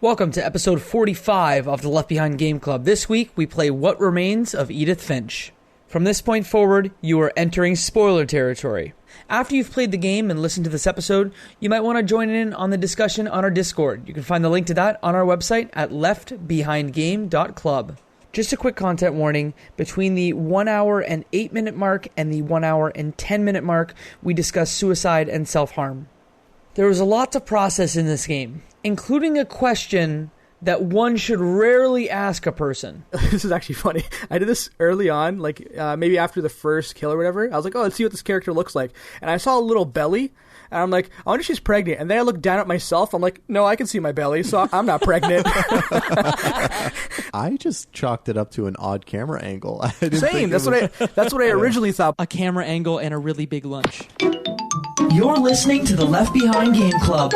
Welcome to episode 45 of the Left Behind Game Club. This week, we play What Remains of Edith Finch. From this point forward, you are entering spoiler territory. After you've played the game and listened to this episode, you might want to join in on the discussion on our Discord. You can find the link to that on our website at leftbehindgame.club. Just a quick content warning, between the 1 hour and 8 minute mark and the 1 hour and 10 minute mark, we discuss suicide and self-harm. There was a lot to process in this game, including a question that one should rarely ask a person. This is actually funny. I did this early on, maybe after the first kill or whatever. I was like, oh, let's see what this character looks like. And I saw a little belly, and I'm like, I wonder if she's pregnant. And then I looked down at myself. I'm like, no, I can see my belly, so I'm not pregnant. I just chalked it up to an odd camera angle. Same. That's what I originally thought. A camera angle and a really big lunch. You're listening to the Left Behind Game Club.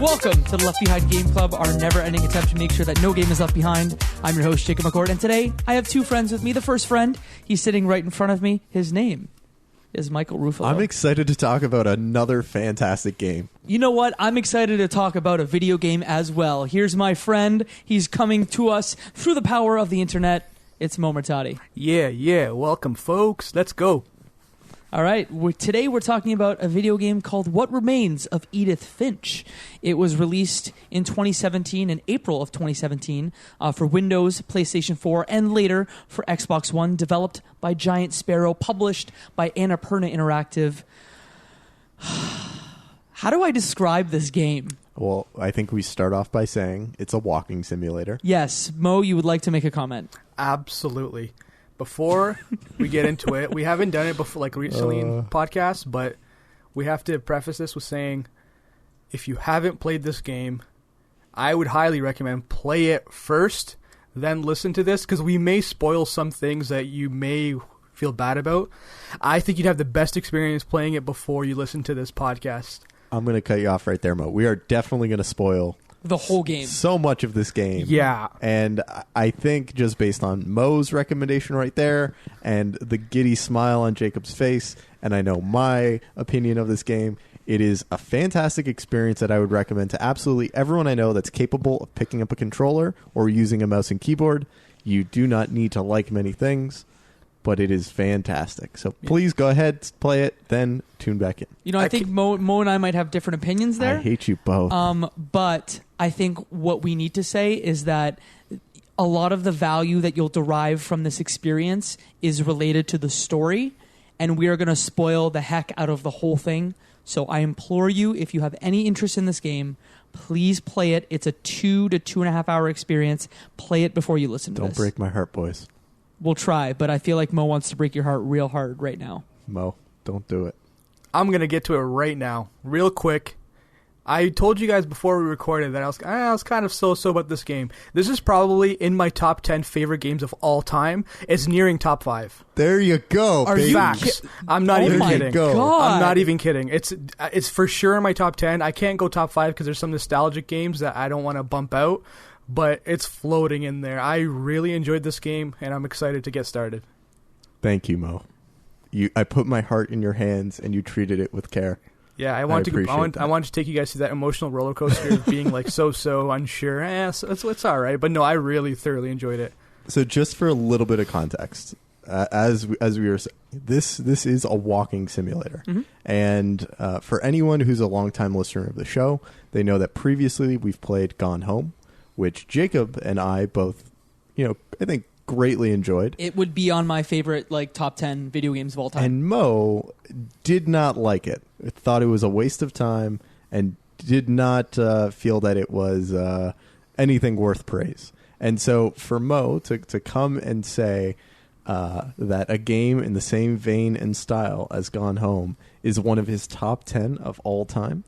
Welcome to the Left Behind Game Club, our never-ending attempt to make sure that no game is left behind. I'm your host, Jacob McCourt, and today I have two friends with me. The first friend, he's sitting right in front of me. His name is Michael Ruffolo. I'm excited to talk about another fantastic game. You know what? I'm excited to talk about a video game as well. Here's my friend. He's coming to us through the power of the internet. It's Murtadi. Yeah. Welcome, folks. Let's go. All right, today we're talking about a video game called What Remains of Edith Finch. It was released in 2017, in April of 2017, for Windows, PlayStation 4, and later for Xbox One, developed by Giant Sparrow, published by Annapurna Interactive. How do I describe this game? Well, I think we start off by saying it's a walking simulator. Yes, Mo, you would like to make a comment? Absolutely. Before we get into it, we haven't done it before, recently in podcasts, but we have to preface this with saying, if you haven't played this game, I would highly recommend play it first, then listen to this, because we may spoil some things that you may feel bad about. I think you'd have the best experience playing it before you listen to this podcast. I'm going to cut you off right there, Mo. We are definitely going to spoil the whole game. So much of this game. Yeah. And I think just based on Mo's recommendation right there and the giddy smile on Jacob's face, and I know my opinion of this game, it is a fantastic experience that I would recommend to absolutely everyone I know that's capable of picking up a controller or using a mouse and keyboard. You do not need to like many things, but it is fantastic. So please go ahead, play it, then tune back in. You know, I think Mo and I might have different opinions there. I hate you both. But I think what we need to say is that a lot of the value that you'll derive from this experience is related to the story, and we are going to spoil the heck out of the whole thing. So I implore you, if you have any interest in this game, please play it. It's a 2 to 2.5 hour experience. Play it before you listen to this. Don't break my heart, boys. We'll try, but I feel like Mo wants to break your heart real hard right now. Mo, don't do it. I'm going to get to it right now, real quick. I told you guys before we recorded that I was kind of so-so about this game. This is probably in my top 10 favorite games of all time. It's nearing top 5. There you go. Are you Facts. I'm not even kidding. God. I'm not even kidding. It's for sure in my top 10. I can't go top 5 because there's some nostalgic games that I don't want to bump out, but it's floating in there. I really enjoyed this game, and I'm excited to get started. Thank you, Mo. I put my heart in your hands, and you treated it with care. Yeah, I want to take you guys through that emotional roller coaster of being so unsure. So it's all right, but no, I really thoroughly enjoyed it. So just for a little bit of context, as we were saying, this is a walking simulator, and for anyone who's a longtime listener of the show, they know that previously we've played Gone Home, which Jacob and I both, I think, greatly enjoyed. It would be on my favorite top 10 video games of all time. And Mo did not like it. Thought it was a waste of time and did not feel that it was anything worth praise. And so for Mo to come and say that a game in the same vein and style as Gone Home is one of his top 10 of all time,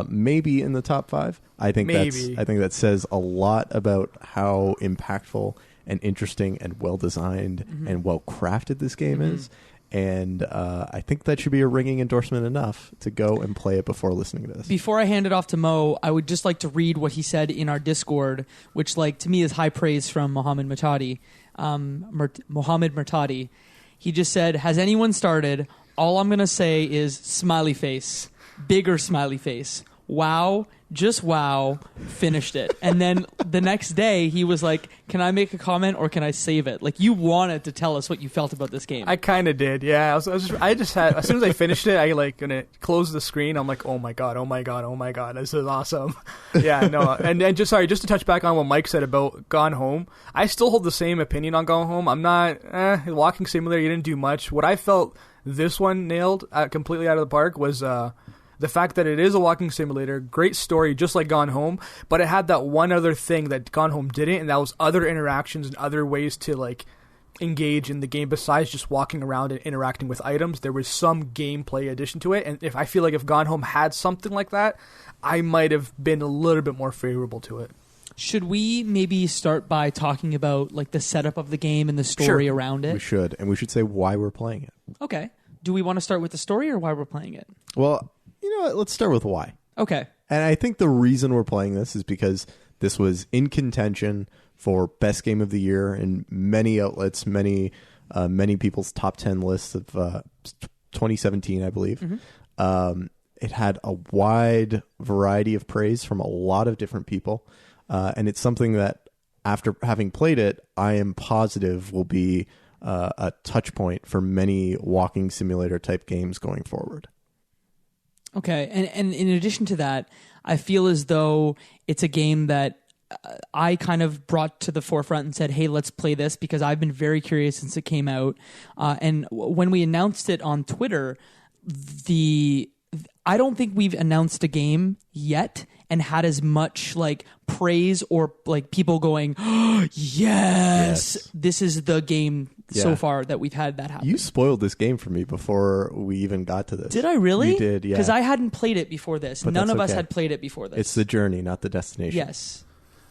maybe in the top 5, I think that says a lot about how impactful and interesting and well designed and well crafted this game is. And I think that should be a ringing endorsement enough to go and play it before listening to this. Before I hand it off to Mo, I would just like to read what he said in our Discord, which, like, to me is high praise from Mohammed Murtadi. He just said, "Has anyone started? All I'm going to say is smiley face. Bigger smiley face. Wow. Just wow, finished it." And then the next day he was like, "Can I make a comment or can I save it?" Like, you wanted to tell us what you felt about this game. I kind of did, yeah. I just had, as soon as I finished it, I like gonna close the screen. I'm like, oh my god, this is awesome. Yeah, no, and just to touch back on what Mike said about Gone Home, I still hold the same opinion on Gone Home. I'm not walking simulator. You didn't do much. What I felt this one nailed completely out of the park was the fact that it is a walking simulator, great story, just like Gone Home, but it had that one other thing that Gone Home didn't, and that was other interactions and other ways to like engage in the game besides just walking around and interacting with items. There was some gameplay addition to it, and I feel like if Gone Home had something like that, I might have been a little bit more favorable to it. Should we maybe start by talking about like the setup of the game and the story around it? We should, and we should say why we're playing it. Okay. Do we want to start with the story or why we're playing it? Well, you know what? Let's start with why. Okay. And I think the reason we're playing this is because this was in contention for best game of the year in many outlets, many people's top 10 lists of 2017, I believe. Mm-hmm. It had a wide variety of praise from a lot of different people. And it's something that after having played it, I am positive will be a touch point for many walking simulator type games going forward. Okay, and in addition to that, I feel as though it's a game that I kind of brought to the forefront and said, hey, let's play this, because I've been very curious since it came out. And when we announced it on Twitter, I don't think we've announced a game yet and had as much like praise or like people going, oh, yes, this is the game so far that we've had that happen. You spoiled this game for me before we even got to this. Did I really? You did, yeah. Because I hadn't played it before this. But none of us had played it before this. It's the journey, not the destination. Yes.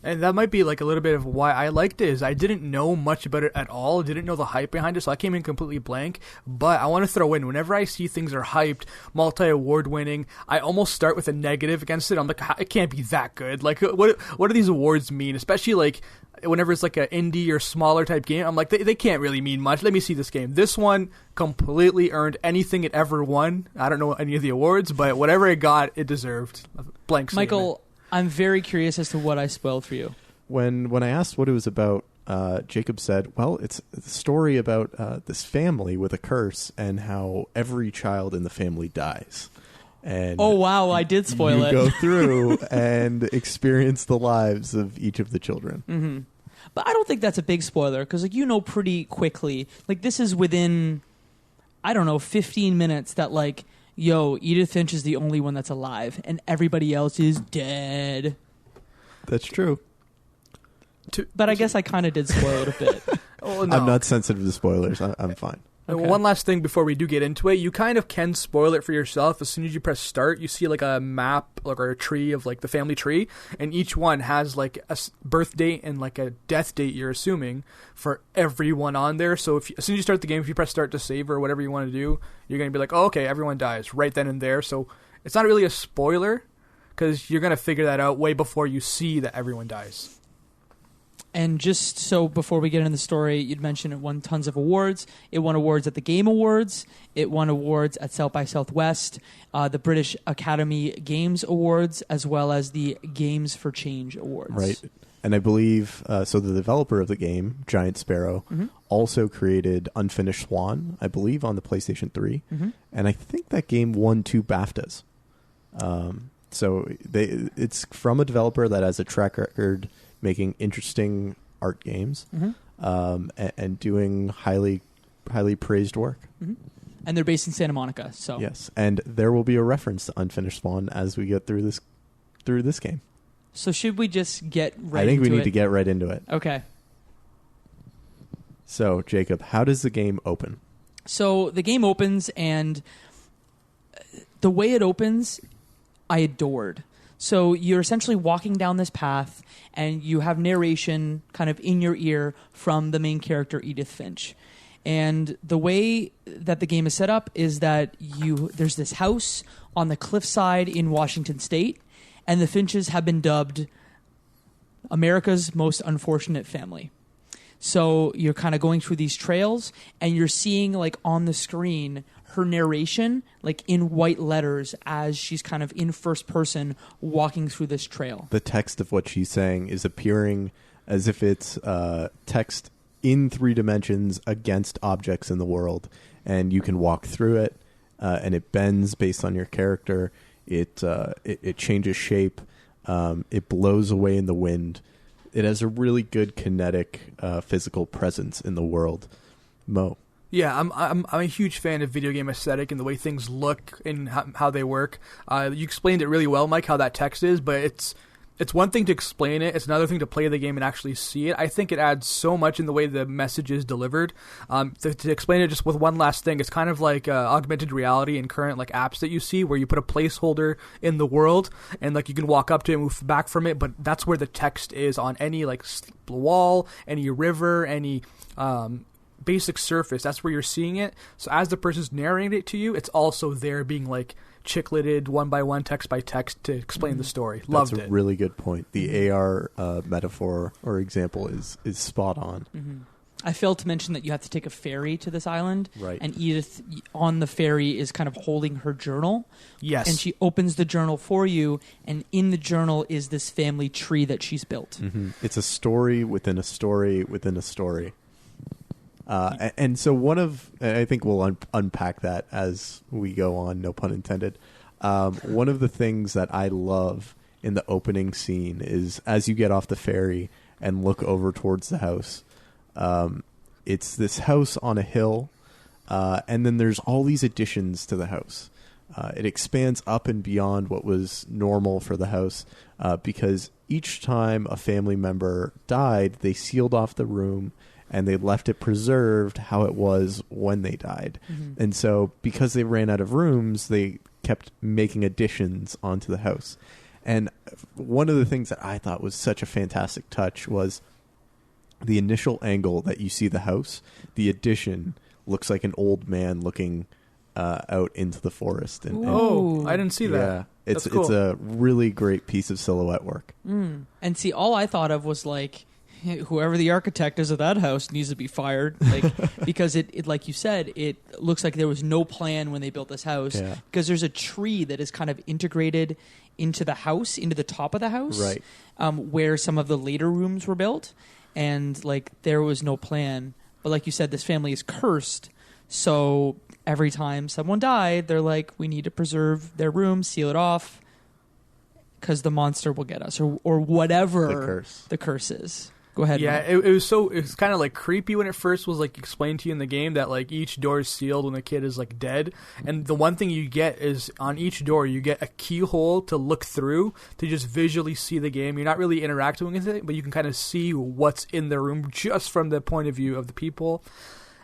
And that might be like a little bit of why I liked it, is I didn't know much about it at all. Didn't know the hype behind it, so I came in completely blank. But I want to throw in, whenever I see things are hyped, multi-award winning, I almost start with a negative against it. I'm like, it can't be that good. Like, what do these awards mean? Especially like whenever it's like an indie or smaller type game, I'm like, they can't really mean much. Let me see this game. This one completely earned anything it ever won. I don't know any of the awards, but whatever it got, it deserved. Blank statement. Michael, I'm very curious as to what I spoiled for you. When I asked what it was about, Jacob said, well, it's a story about this family with a curse and how every child in the family dies. And oh, wow, I did spoil it. You go through and experience the lives of each of the children. Mm-hmm. But I don't think that's a big spoiler, because like, you know pretty quickly, like this is within, 15 minutes that like, yo, Edith Finch is the only one that's alive and everybody else is dead. That's true. But I guess I kind of did spoil it a bit. Oh, no. I'm not sensitive to spoilers. I'm fine. Okay. One last thing before we do get into it. You kind of can spoil it for yourself. As soon as you press start, you see like a map or a tree of like the family tree, and each one has like a birth date and like a death date, you're assuming, for everyone on there. So as soon as you start the game, if you press start to save or whatever you want to do, you're going to be like, oh, okay, everyone dies right then and there. So it's not really a spoiler, because you're going to figure that out way before you see that everyone dies. And just so before we get into the story, you'd mentioned it won tons of awards. It won awards at the Game Awards. It won awards at South by Southwest, the British Academy Games Awards, as well as the Games for Change Awards. Right. And I believe, so the developer of the game, Giant Sparrow, also created Unfinished Swan, I believe, on the PlayStation 3. Mm-hmm. And I think that game won 2 BAFTAs. So it's from a developer that has a track record making interesting art games, and doing highly praised work. Mm-hmm. And they're based in Santa Monica. So yes, and there will be a reference to Unfinished Swan as we get through this game. So should we just get right into it? I think we need to get right into it. Okay. So, Jacob, how does the game open? So the game opens, and the way it opens, I adored. So you're essentially walking down this path, and you have narration kind of in your ear from the main character, Edith Finch. And the way that the game is set up is that there's this house on the cliffside in Washington State, and the Finches have been dubbed America's most unfortunate family. So you're kind of going through these trails, and you're seeing, like, on the screen her narration, like, in white letters as she's kind of in first person walking through this trail. The text of what she's saying is appearing as if it's text in 3 dimensions against objects in the world, and you can walk through it, and it bends based on your character. It changes shape. It blows away in the wind. It has a really good kinetic physical presence in the world. Mo. Yeah, I'm a huge fan of video game aesthetic and the way things look and how they work. You explained it really well, Mike, how that text is, but it's one thing to explain it. It's another thing to play the game and actually see it. I think it adds so much in the way the message is delivered. To explain it just with one last thing, it's kind of like augmented reality in current like apps that you see, where you put a placeholder in the world and like you can walk up to it and move back from it, but that's where the text is on any like wall, any river, any basic surface. That's where you're seeing it. So as the person's narrating it to you, it's also there being like chicleted one by one, text by text to explain the story. Loved it. That's a really good point. The AR metaphor or example is spot on. Mm-hmm. I failed to mention that you have to take a ferry to this island. Right. And Edith on the ferry is kind of holding her journal. Yes. And she opens the journal for you, and in the journal is this family tree that she's built. Mm-hmm. It's a story within a story within a story. And so I think we'll unpack that as we go on, no pun intended. One of the things that I love in the opening scene is as you get off the ferry and look over towards the house, it's this house on a hill, and then there's all these additions to the house. It expands up and beyond what was normal for the house, because each time a family member died, they sealed off the room and they left it preserved how it was when they died. Mm-hmm. And so because they ran out of rooms, they kept making additions onto the house. And one of the things that I thought was such a fantastic touch was the initial angle that you see the house. The addition looks like an old man looking out into the forest. And I didn't see that. Yeah, That's cool. It's a really great piece of silhouette work. Mm. And see, all I thought of was like, whoever the architect is of that house needs to be fired, like because it like you said, it looks like there was no plan when they built this house, because there's a tree that is kind of integrated into the house, into the top of the house, right, where some of the later rooms were built, and like there was no plan. But like you said, this family is cursed, so every time someone died, they're like, we need to preserve their room, seal it off, because the monster will get us, or whatever the curse is. Go ahead. Yeah, it was kind of like creepy when it first was like explained to you in the game that like each door is sealed when the kid is like dead, and the one thing you get is on each door you get a keyhole to look through to just visually see the game. You're not really interacting with it, but you can kind of see what's in the room just from the point of view of the people.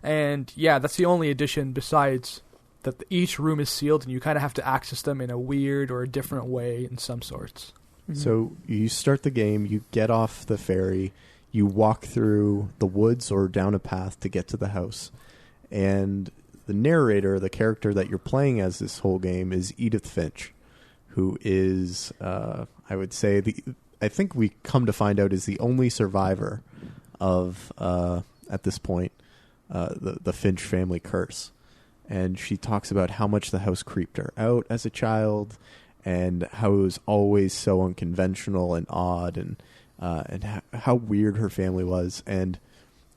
And yeah, that's the only addition besides that each room is sealed and you kind of have to access them in a weird or a different way in some sorts. Mm-hmm. So you start the game, you get off the ferry, you walk through the woods or down a path to get to the house. And the narrator, the character that you're playing as this whole game, is Edith Finch, who is, I would say, I think we come to find out is the only survivor of, at this point, the Finch family curse. And she talks about how much the house creeped her out as a child and how it was always so unconventional and odd, and how weird her family was. And,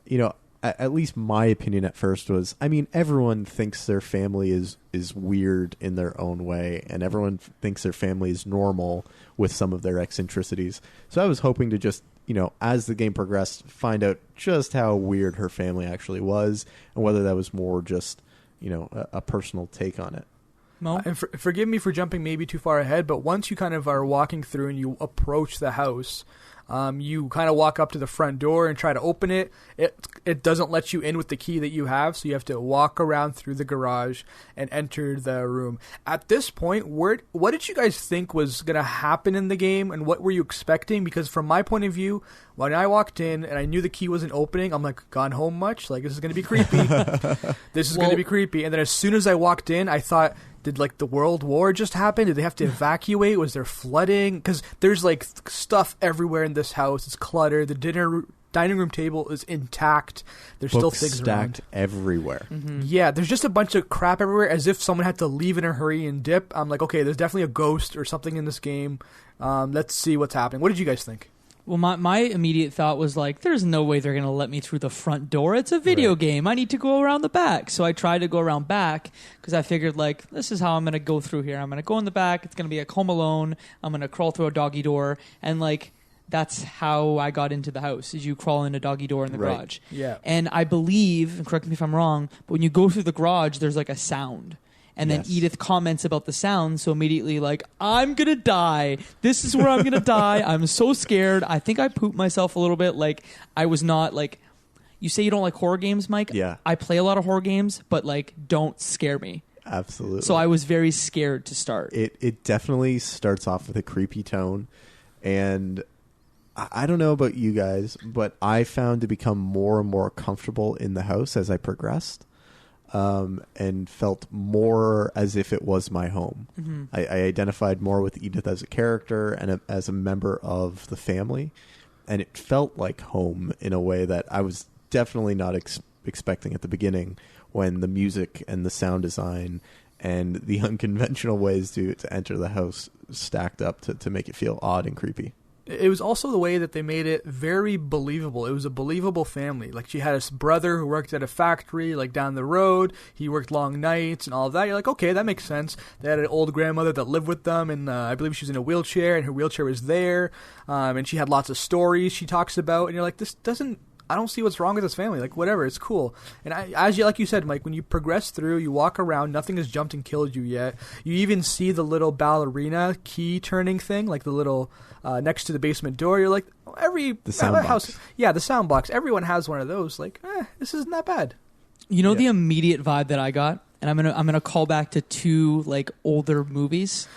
you know, at least my opinion at first was, I mean, everyone thinks their family is weird in their own way, and everyone thinks their family is normal with some of their eccentricities. So I was hoping to just, you know, as the game progressed, find out just how weird her family actually was, and whether that was more just, you know, a personal take on it. And forgive me for jumping maybe too far ahead, but once you kind of are walking through and you approach the house, You kind of walk up to the front door and try to open it. It doesn't let you in with the key that you have, so you have to walk around through the garage and enter the room. At this point, what did you guys think was going to happen in the game, and what were you expecting? Because from my point of view, when I walked in and I knew the key wasn't opening, I'm like, gone home much? Like, this is going to be creepy. This is going to be creepy. And then as soon as I walked in, I thought, did like the World War just happen? Did they have to evacuate? Was there flooding? Because there's like stuff everywhere in this house. It's cluttered. The dining room table is intact. There's Books still things stacked around everywhere. Yeah, there's just a bunch of crap everywhere, as if someone had to leave in a hurry and dip. I'm like, okay, there's definitely a ghost or something in this game. Let's see what's happening. What did you guys think? Well, my immediate thought was like, there's no way they're going to let me through the front door. It's a video game. I need to go around the back. So I tried to go around back because I figured, like, this is how I'm going to go through here. I'm going to go in the back. It's going to be like Home Alone. I'm going to crawl through a doggy door. And, like, that's how I got into the house, is you crawl in a doggy door in the garage. Yeah. And I believe, and correct me if I'm wrong, but when you go through the garage, there's, like, a sound. And then Edith comments about the sound, so immediately like, I'm going to die. This is where I'm going to die. I'm so scared. I think I pooped myself a little bit. Like, I was not like, you say you don't like horror games, Mike? Yeah. I play a lot of horror games, but like, don't scare me. Absolutely. So I was very scared to start. It definitely starts off with a creepy tone, and I don't know about you guys, but I found to become more and more comfortable in the house as I progressed. And felt more as if it was my home. Mm-hmm. I identified more with Edith as a character and as a member of the family, and it felt like home in a way that I was definitely not expecting at the beginning, when the music and the sound design and the unconventional ways to enter the house stacked up to make it feel odd and creepy. It was also the way that they made it very believable. It was a believable family. Like, she had a brother who worked at a factory, like, down the road. He worked long nights and all of that. You're like, okay, that makes sense. They had an old grandmother that lived with them, and I believe she was in a wheelchair, and her wheelchair was there. And she had lots of stories she talks about. And you're like, I don't see what's wrong with this family. Like, whatever, it's cool. And like you said, Mike, when you progress through, you walk around, nothing has jumped and killed you yet. You even see the little ballerina key turning thing, like the little next to the basement door. You're like, the sound house, the sound box. Everyone has one of those. Like, this isn't that bad. You know, the immediate vibe that I got, and I'm gonna call back to two like older movies.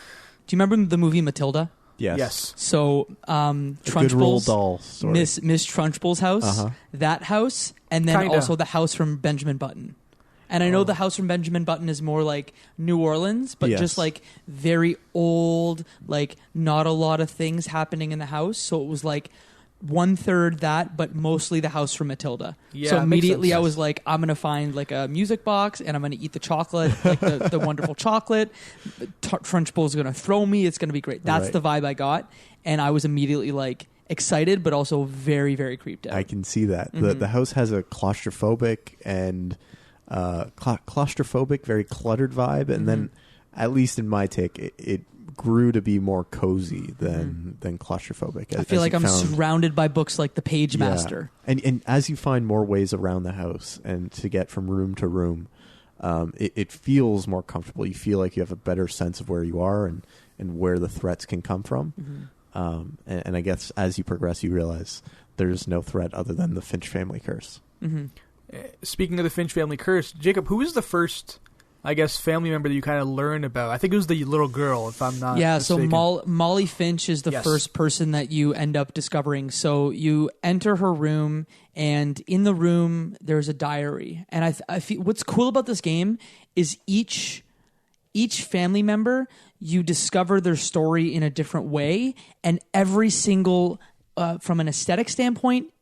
Do you remember the movie Matilda? Yes. So, Trunchbull's doll story. Miss Trunchbull's house, that house, and then also the house from Benjamin Button. And I know the house from Benjamin Button is more like New Orleans, but just like very old, like not a lot of things happening in the house. So it was like 1/3 that, but mostly the house from Matilda. Yeah, so immediately I was like, I'm going to find like a music box and I'm going to eat the chocolate, like the wonderful chocolate. Trunchbull's going to throw me. It's going to be great. That's the vibe I got. And I was immediately like excited, but also very, very creeped out. I can see that. Mm-hmm. The house has a claustrophobic and very cluttered vibe. And then, at least in my take, it grew to be more cozy than claustrophobic. I feel like I'm surrounded by books like the Pagemaster. Yeah. And as you find more ways around the house and to get from room to room, it feels more comfortable. You feel like you have a better sense of where you are and where the threats can come from. Mm-hmm. And I guess as you progress, you realize there's no threat other than the Finch family curse. Mm-hmm. Speaking of the Finch family curse, Jacob, who was the first, I guess, family member that you kind of learn about? I think it was the little girl, if I'm not mistaken. So Molly Finch is the first person that you end up discovering. So you enter her room, and in the room there's a diary. And I feel what's cool about this game is each family member, you discover their story in a different way, and every single, from an aesthetic standpoint,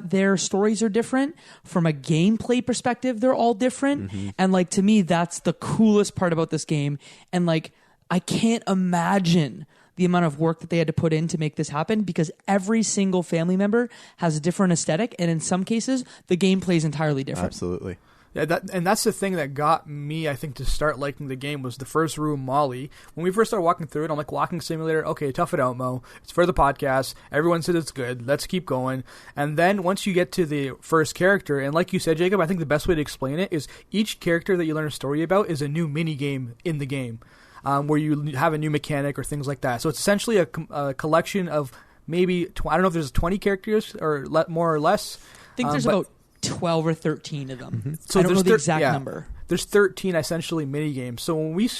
their stories are different. From a gameplay perspective, they're all different. Mm-hmm. And like, to me, that's the coolest part about this game. And like, I can't imagine the amount of work that they had to put in to make this happen, because every single family member has a different aesthetic. And in some cases, the gameplay is entirely different. Absolutely. Yeah, that's the thing that got me, I think, to start liking the game was the first room, Molly. When we first started walking through it, I'm like, walking simulator, okay, tough it out, Mo. It's for the podcast. Everyone said it's good. Let's keep going. And then once you get to the first character, and like you said, Jacob, I think the best way to explain it is each character that you learn a story about is a new mini game in the game, where you have a new mechanic or things like that. So it's essentially a collection of maybe I don't know if there's 20 characters or more or less. I think there's about 12 or 13 of them. Mm-hmm. So I don't know the exact number. There's 13 essentially mini games. So when we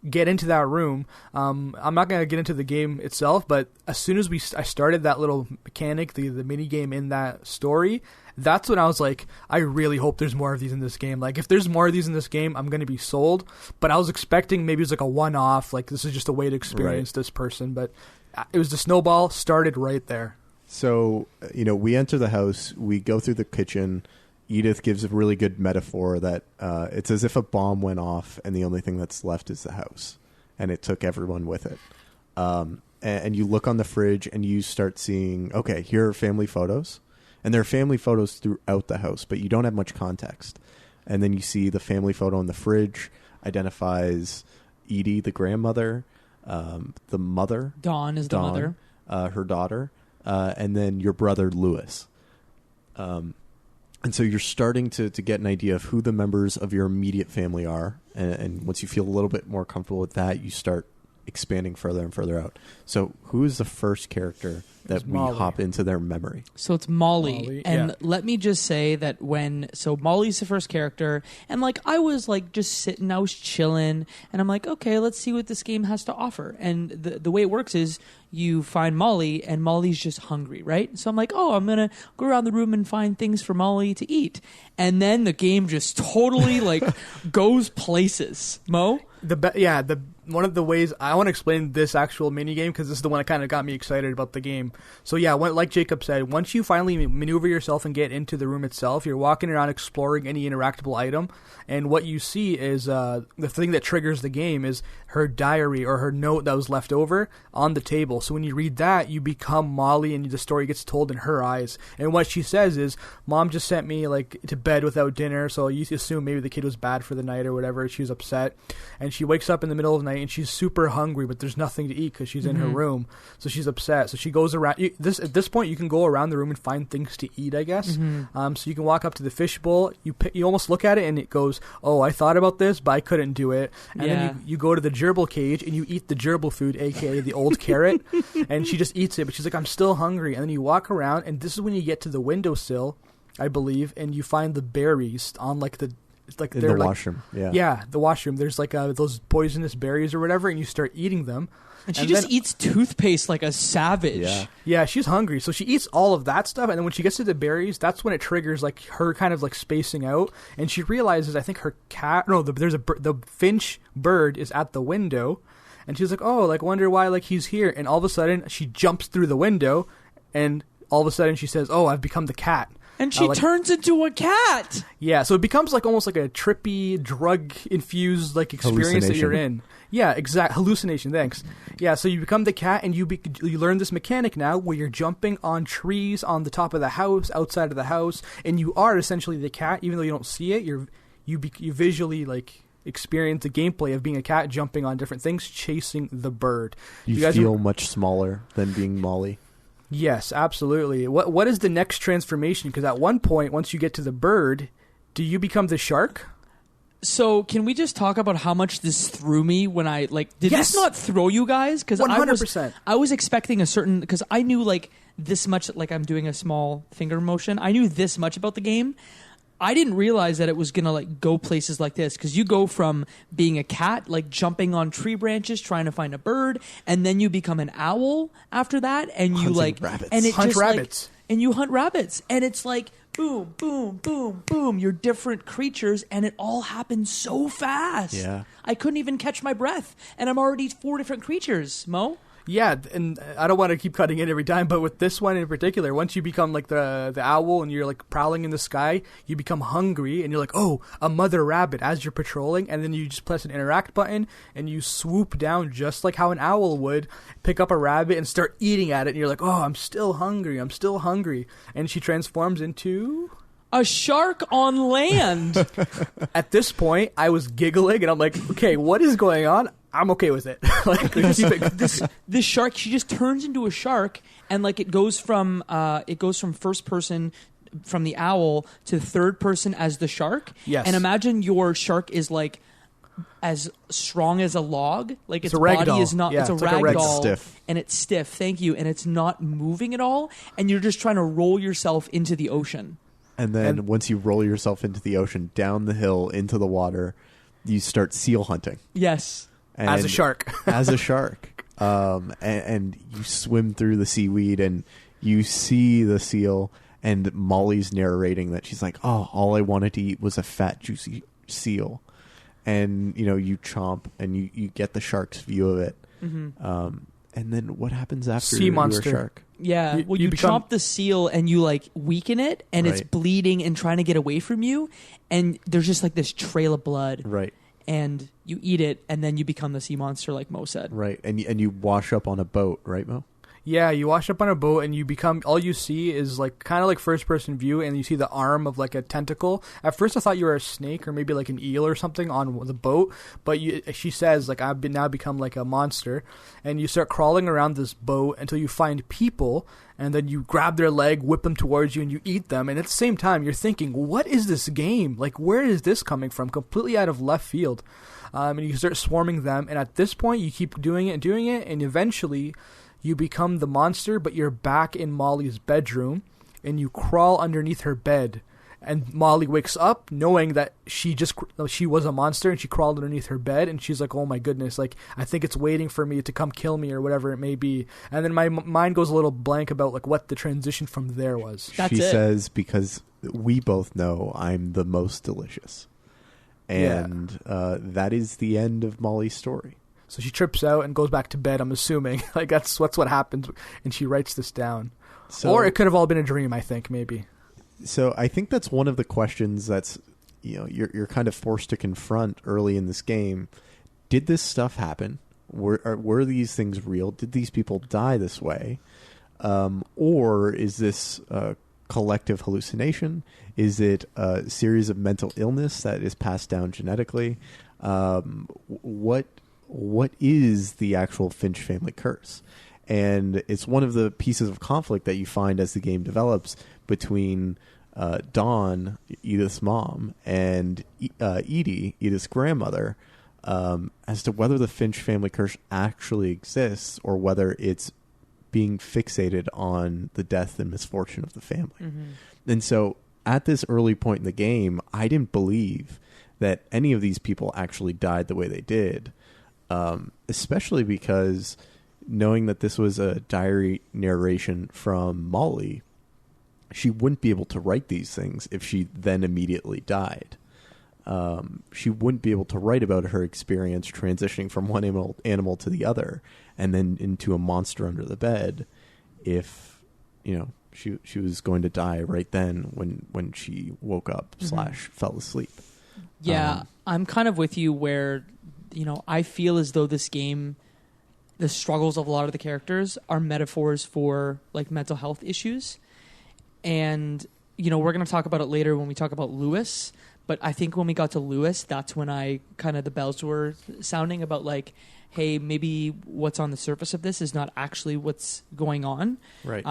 get into that room, I'm not going to get into the game itself, but as soon as I started that little mechanic, the mini game in that story, that's when I was like, I really hope there's more of these in this game. Like, if there's more of these in this game, I'm going to be sold. But I was expecting maybe it was like a one-off, like this is just a way to experience this person. But it was the snowball started right there. So, we enter the house, we go through the kitchen. Edith gives a really good metaphor that it's as if a bomb went off and the only thing that's left is the house. And it took everyone with it. And you look on the fridge and you start seeing, okay, here are family photos. And there are family photos throughout the house, but you don't have much context. And then you see the family photo in the fridge identifies Edie, the grandmother, the mother. Dawn is the mother. Her daughter, and then your brother, Lewis. And so you're starting to get an idea of who the members of your immediate family are. And once you feel a little bit more comfortable with that, you start expanding further and further out. So who is the first character that we hop into their memory? So it's Molly. And let me just say that Molly's the first character, and I was just sitting, I was chilling, and I'm like, okay, let's see what this game has to offer. And the way it works is you find Molly, and Molly's just hungry, right? So I'm like, oh, I'm gonna go around the room and find things for Molly to eat. And then the game just totally goes places. Mo? One of the ways I want to explain this actual mini game, because this is the one that kind of got me excited about the game. So like Jacob said, once you finally maneuver yourself and get into the room itself, you're walking around exploring any interactable item, and what you see is the thing that triggers the game is her diary or her note that was left over on the table. So when you read that, you become Molly, and the story gets told in her eyes. And what she says is, Mom just sent me to bed without dinner, so you assume maybe the kid was bad for the night or whatever. She was upset, and she wakes up in the middle of the night and she's super hungry, but there's nothing to eat because she's in her room, so she's upset. So she goes around. At this point, you can go around the room and find things to eat, I guess. So you can walk up to the fishbowl. You almost look at it and it goes, "Oh, I thought about this, but I couldn't do it." And then you go to the gerbil cage and you eat the gerbil food, aka the old carrot, and she just eats it. But she's like, "I'm still hungry." And then you walk around, and this is when you get to the windowsill, I believe, and you find the berries on in the washroom. The washroom. There's those poisonous berries or whatever, and you start eating them. And she just eats toothpaste like a savage. Yeah, she's hungry, so she eats all of that stuff, and then when she gets to the berries, that's when it triggers her kind of spacing out, and she realizes, I think her cat, the Finch bird is at the window, and she's like, oh, wonder why he's here, and all of a sudden she jumps through the window, and all of a sudden she says, oh, I've become the cat. And she turns into a cat. Yeah, so it becomes almost like a trippy, drug-infused experience that you're in. Yeah, exact hallucination. Thanks. Yeah, so you become the cat, and you learn this mechanic now where you're jumping on trees on the top of the house, outside of the house, and you are essentially the cat, even though you don't see it. You visually experience the gameplay of being a cat, jumping on different things, chasing the bird. You feel much smaller than being Molly. Yes, absolutely. What is the next transformation? Because at one point, once you get to the bird, do you become the shark? So can we just talk about how much this threw me when I did this not throw you guys? Because 100%. I was expecting a certain, because I knew this much, I'm doing a small finger motion. I knew this much about the game. I didn't realize that it was going to go places like this, because you go from being a cat, jumping on tree branches trying to find a bird, and then you become an owl after that, and you rabbits. And it hunt rabbits. And you hunt rabbits, and it's boom, boom, boom, boom. You're different creatures, and it all happens so fast. Yeah, I couldn't even catch my breath, and I'm already 4 different creatures. Mo? Yeah, and I don't want to keep cutting in every time, but with this one in particular, once you become the owl and you're prowling in the sky, you become hungry and you're oh, a mother rabbit as you're patrolling, and then you just press an interact button and you swoop down just like how an owl would, pick up a rabbit and start eating at it, and you're oh, I'm still hungry, and she transforms into a shark on land. At this point, I was giggling and I'm okay, what is going on? I'm okay with it. This shark, she just turns into a shark, and it goes from first person from the owl to third person as the shark. Yes. And imagine your shark is as strong as a log. Like its a body ragdoll. is not. Yeah, it's a it's like a rag- ragdoll, stiff. and it's stiff. Thank you, and it's not moving at all. And you're just trying to roll yourself into the ocean. And then once you roll yourself into the ocean, down the hill into the water, you start seal hunting. Yes, as a shark. As a shark. And you swim through the seaweed and you see the seal, and Molly's narrating that she's like, oh, all I wanted to eat was a fat, juicy seal. And, you chomp and you get the shark's view of it. Mm-hmm. And then what happens after sea monster. you're a shark? Yeah, you chomp the seal and you weaken it, and it's bleeding and trying to get away from you, and there's just this trail of blood. Right. And you eat it, and then you become the sea monster, like Mo said. Right, and you wash up on a boat, right, Mo? Yeah, you wash up on a boat and you become, all you see is kind of first person view, and you see the arm of a tentacle. At first I thought you were a snake or maybe an eel or something on the boat, but she says I've now become a monster, and you start crawling around this boat until you find people, and then you grab their leg, whip them towards you, and you eat them. And at the same time you're thinking, what is this game? Where is this coming from? Completely out of left field. And you start swarming them, and at this point you keep doing it, and eventually you become the monster, but you're back in Molly's bedroom, and you crawl underneath her bed. And Molly wakes up knowing that she was a monster, and she crawled underneath her bed, and she's like, oh my goodness, I think it's waiting for me to come kill me or whatever it may be. And then my mind goes a little blank about what the transition from there was. She says, because we both know I'm the most delicious. And that is the end of Molly's story. So she trips out and goes back to bed, I'm assuming. That's what happens, and she writes this down. Or it could have all been a dream, I think, maybe. So I think that's one of the questions that's, you're kind of forced to confront early in this game. Did this stuff happen? Were these things real? Did these people die this way? Or is this a collective hallucination? Is it a series of mental illness that is passed down genetically? What is the actual Finch family curse? And it's one of the pieces of conflict that you find as the game develops between Dawn, Edith's mom, and Edie, Edith's grandmother, as to whether the Finch family curse actually exists or whether it's being fixated on the death and misfortune of the family. Mm-hmm. And so at this early point in the game, I didn't believe that any of these people actually died the way they did. Especially because knowing that this was a diary narration from Molly, she wouldn't be able to write these things if she then immediately died. She wouldn't be able to write about her experience transitioning from one animal to the other and then into a monster under the bed if, she was going to die right then when she woke up / fell asleep. Yeah, I'm kind of with you where... I feel as though this game, the struggles of a lot of the characters are metaphors for mental health issues. And, we're going to talk about it later when we talk about Lewis. But I think when we got to Lewis, that's when the bells were sounding about hey, maybe what's on the surface of this is not actually what's going on. Right.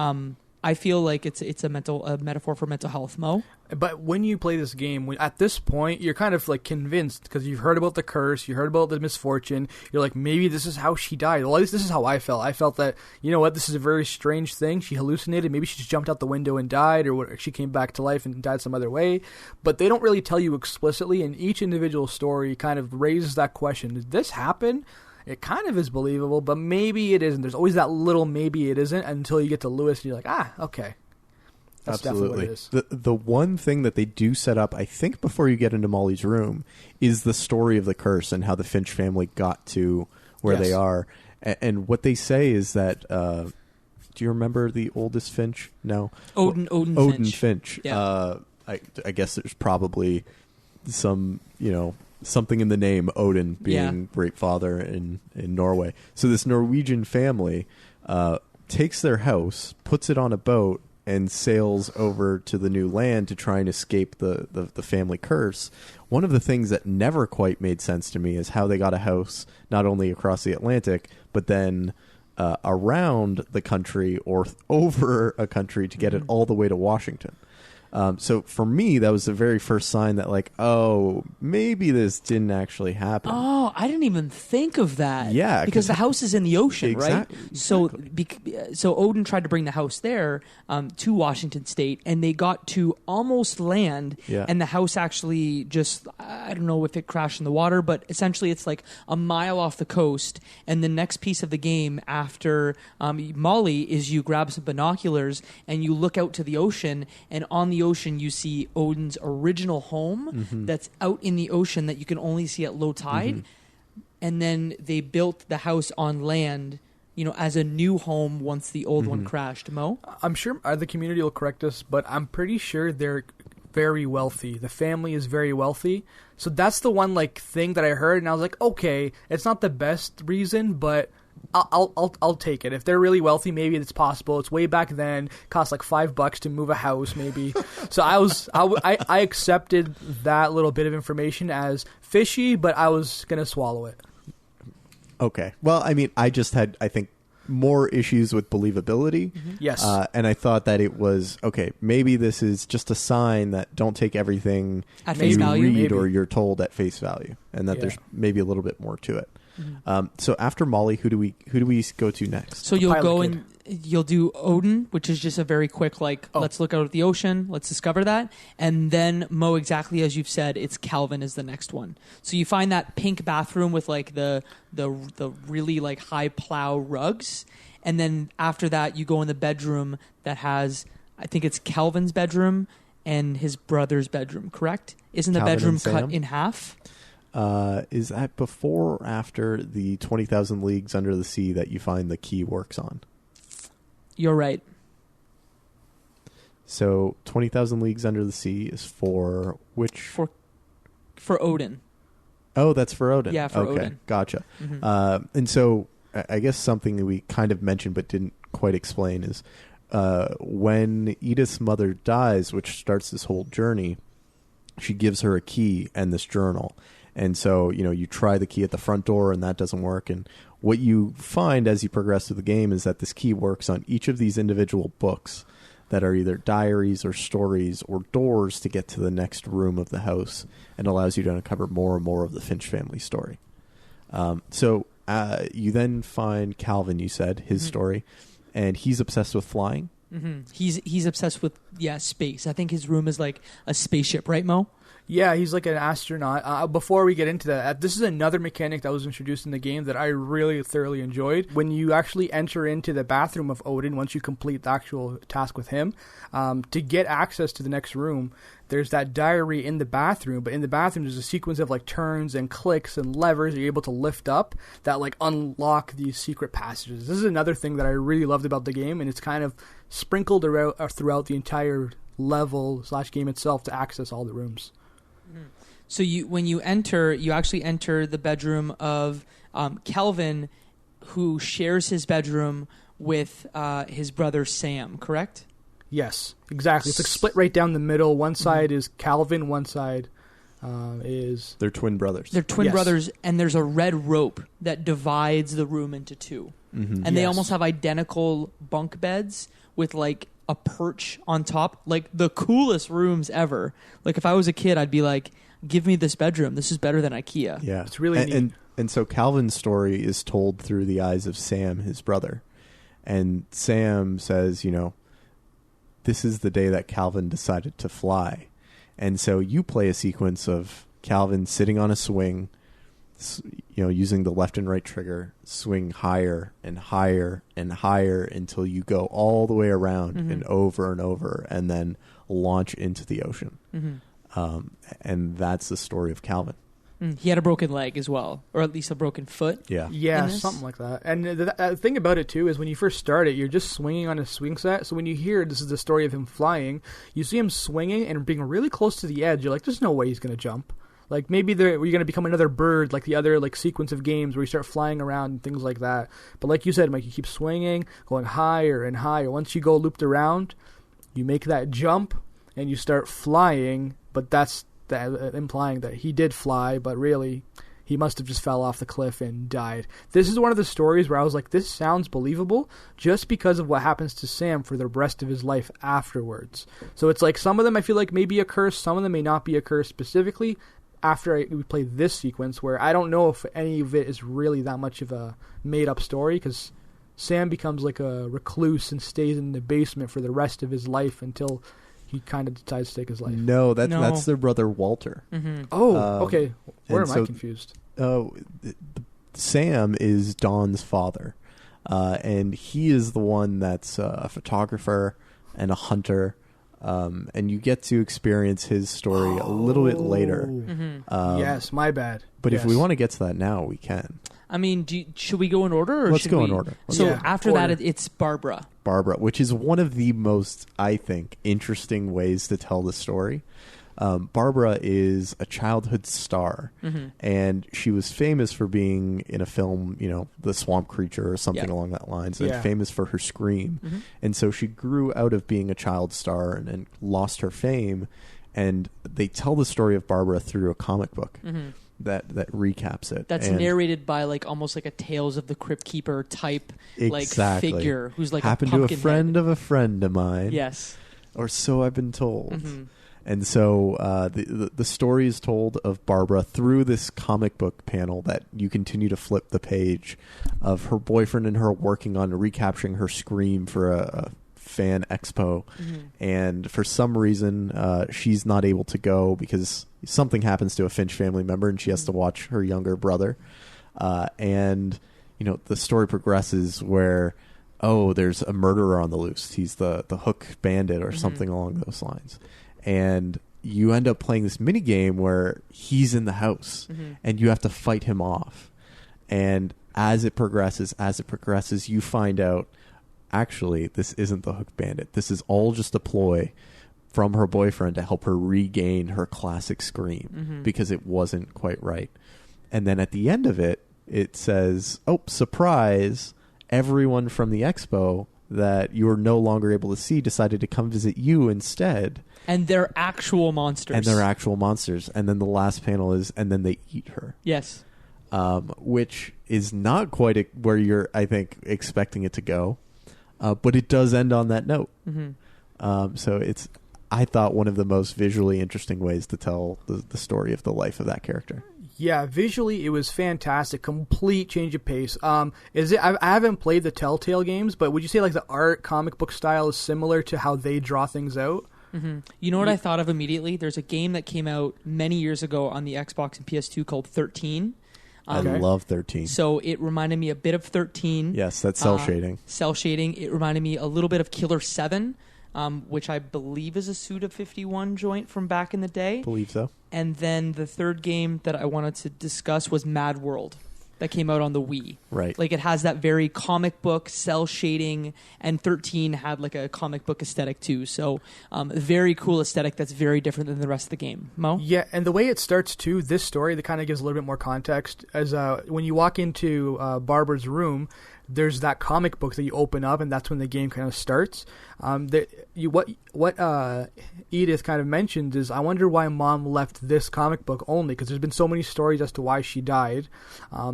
I feel like it's a metaphor for mental health, Mo. But when you play this game, at this point, you're kind of convinced because you've heard about the curse, you heard about the misfortune. You're maybe this is how she died. Well, at least this is how I felt. I felt that, this is a very strange thing. She hallucinated. Maybe she just jumped out the window and died, or she came back to life and died some other way. But they don't really tell you explicitly, and each individual story kind of raises that question. Did this happen? It kind of is believable, but maybe it isn't. There's always that little maybe it isn't until you get to Lewis and you're okay. That's Absolutely. definitely what it is. The one thing that they do set up, I think, before you get into Molly's room, is the story of the curse and how the Finch family got to where they are. And what they say is that... do you remember the oldest Finch? No. Odin Finch. Yeah. I guess there's probably some, something in the name Odin being great father in Norway. So this Norwegian family takes their house, puts it on a boat, and sails over to the new land to try and escape the family curse. One of the things that never quite made sense to me is how they got a house not only across the Atlantic, but then around the country or over a country to get it all the way to Washington. So for me, that was the very first sign that like, oh, maybe this didn't actually happen. Oh, I didn't even think of that. Yeah, because the house is in the ocean, Exactly. right? So Odin tried to bring the house there to Washington State, and they got to almost land, and the house actually just, I don't know if it crashed in the water, but essentially it's like a mile off the coast. And the next piece of the game after Molly is you grab some binoculars and you look out to the ocean, and on the ocean you see Odin's original home that's out in the ocean that you can only see at low tide. And then they built the house on land, as a new home once the old one crashed. Mo? I'm sure the community will correct us, but I'm pretty sure they're very wealthy. The family is very wealthy. So that's the one thing that I heard, and I was like, okay, it's not the best reason, but I'll take it. If they're really wealthy, maybe it's possible. It's way back then. Cost $5 to move a house, maybe. So I accepted that little bit of information as fishy, but I was gonna swallow it. Okay. Well, I mean, I just had, I think, more issues with believability. Yes. And I thought that it was, okay, maybe this is just a sign that don't take everything at face you value, read maybe. or you're told at face value, and that there's maybe a little bit more to it. So after Molly, who do we go to next? So you'll go and you'll do Odin, which is just a very quick let's look out at the ocean, let's discover that, and then Mo, exactly as you've said, it's Calvin is the next one. So you find that pink bathroom with the really high plow rugs, and then after that you go in the bedroom that has, I think it's Calvin's bedroom and his brother's bedroom. Correct? Isn't the Calvin bedroom and Sam? cut in half? Is that before or after the 20,000 Leagues Under the Sea that you find the key works on? You're right. So 20,000 Leagues Under the Sea is for which? For Odin. Oh, that's for Odin. Yeah, for Odin. Gotcha. And so I guess something that we kind of mentioned but didn't quite explain is when Edith's mother dies, which starts this whole journey, she gives her a key and this journal. And so, you try the key at the front door and that doesn't work. And what you find as you progress through the game is that this key works on each of these individual books that are either diaries or stories or doors to get to the next room of the house, and allows you to uncover more and more of the Finch family story. So you then find Calvin, you said, his story, and he's obsessed with flying. He's obsessed with space. I think his room is like a spaceship, right, Mo? Yeah, he's like an astronaut. Before we get into that, this is another mechanic that was introduced in the game that I really thoroughly enjoyed. When you actually enter into the bathroom of Odin, once you complete the actual task with him, to get access to the next room, there's that diary in the bathroom, but in the bathroom there's a sequence of turns and clicks and levers that you're able to lift up that unlock these secret passages. This is another thing that I really loved about the game, and it's kind of sprinkled throughout the entire level / game itself to access all the rooms. So when you enter, you actually enter the bedroom of Calvin, who shares his bedroom with his brother Sam, correct? Yes, exactly. It's split right down the middle. One side is Calvin, one side is... They're twin brothers. They're twin brothers, and there's a red rope that divides the room into two. And they almost have identical bunk beds with a perch on top. The coolest rooms ever. If I was a kid, I'd be like, give me this bedroom. This is better than IKEA. Yeah. It's really neat. And so Calvin's story is told through the eyes of Sam, his brother. And Sam says, this is the day that Calvin decided to fly. And so you play a sequence of Calvin sitting on a swing, using the left and right trigger, swing higher and higher and higher until you go all the way around and over, and then launch into the ocean. And that's the story of Calvin. He had a broken leg as well, or at least a broken foot. Yeah, something like that. And the thing about it, too, is when you first start it, you're just swinging on a swing set. So when you hear this is the story of him flying, you see him swinging and being really close to the edge. You're like, there's no way he's going to jump. Maybe you're going to become another bird, like the other sequence of games where you start flying around and things like that. But like you said, Mike, you keep swinging, going higher and higher. Once you go looped around, you make that jump and you start flying. But that's implying that he did fly, but really he must have just fell off the cliff and died. This is one of the stories where I was like, this sounds believable just because of what happens to Sam for the rest of his life afterwards. So it's like some of them I feel like may be a curse, some of them may not be a curse specifically after we play this sequence, where I don't know if any of it is really that much of a made-up story, because Sam becomes like a recluse and stays in the basement for the rest of his life until he kind of decides to take his life. No, that's their brother Walter. Mm-hmm. Oh, okay. Where am I confused? Sam is Dawn's father, and he is the one that's a photographer and a hunter, and you get to experience his story a little bit later. Mm-hmm. Yes, my bad. But if we want to get to that now, we can. I mean, should we go in order? Or Let's go in order. So Yeah, after that, it's Barbara. Barbara, which is one of the most, I think, interesting ways to tell the story. Barbara is a childhood star, and she was famous for being in a film, The Swamp Creature or something along that lines, and famous for her scream. And so she grew out of being a child star and lost her fame, and they tell the story of Barbara through a comic book. That recaps it. That's narrated by almost like a Tales of the Crypt Keeper type figure who's like happened a to a friend of a friend of mine. Yes, or so I've been told. And so the story is told of Barbara through this comic book panel that you continue to flip the page of her boyfriend and her working on recapturing her scream for a fan expo, and for some reason she's not able to go because something happens to a Finch family member and she has to watch her younger brother, and the story progresses where there's a murderer on the loose. He's the Hook Bandit or something along those lines, and you end up playing this mini game where he's in the house and you have to fight him off, and as it progresses you find out actually this isn't the Hook Bandit. This is all just a ploy from her boyfriend to help her regain her classic scream because it wasn't quite right. And then at the end of it, it says, surprise, everyone from the expo that you were no longer able to see decided to come visit you instead. And they're actual monsters. And then the last panel is, and then they eat her. Yes. Which is not quite where you're, I think, expecting it to go. But it does end on that note. So it's, I thought, one of the most visually interesting ways to tell the story of the life of that character. Yeah, visually it was fantastic. Complete change of pace. I haven't played the Telltale games, but would you say the art comic book style is similar to how they draw things out? You know what I thought of immediately? There's a game that came out many years ago on the Xbox and PS2 called 13. I love 13. So it reminded me a bit of 13. Yes, that's cell shading. Cell shading. It reminded me a little bit of Killer7, which I believe is a Suda 51 joint from back in the day. Believe so. And then the third game that I wanted to discuss was Madworld, that came out on the Wii. Right. It has that very comic book cell shading, and 13 had a comic book aesthetic too. So very cool aesthetic that's very different than the rest of the game. Mo? Yeah, and the way it starts too, this story that kind of gives a little bit more context, as when you walk into Barbara's room, there's that comic book that you open up, and that's when the game kind of starts. What Edith kind of mentioned is, I wonder why Mom left this comic book only, because there's been so many stories as to why she died.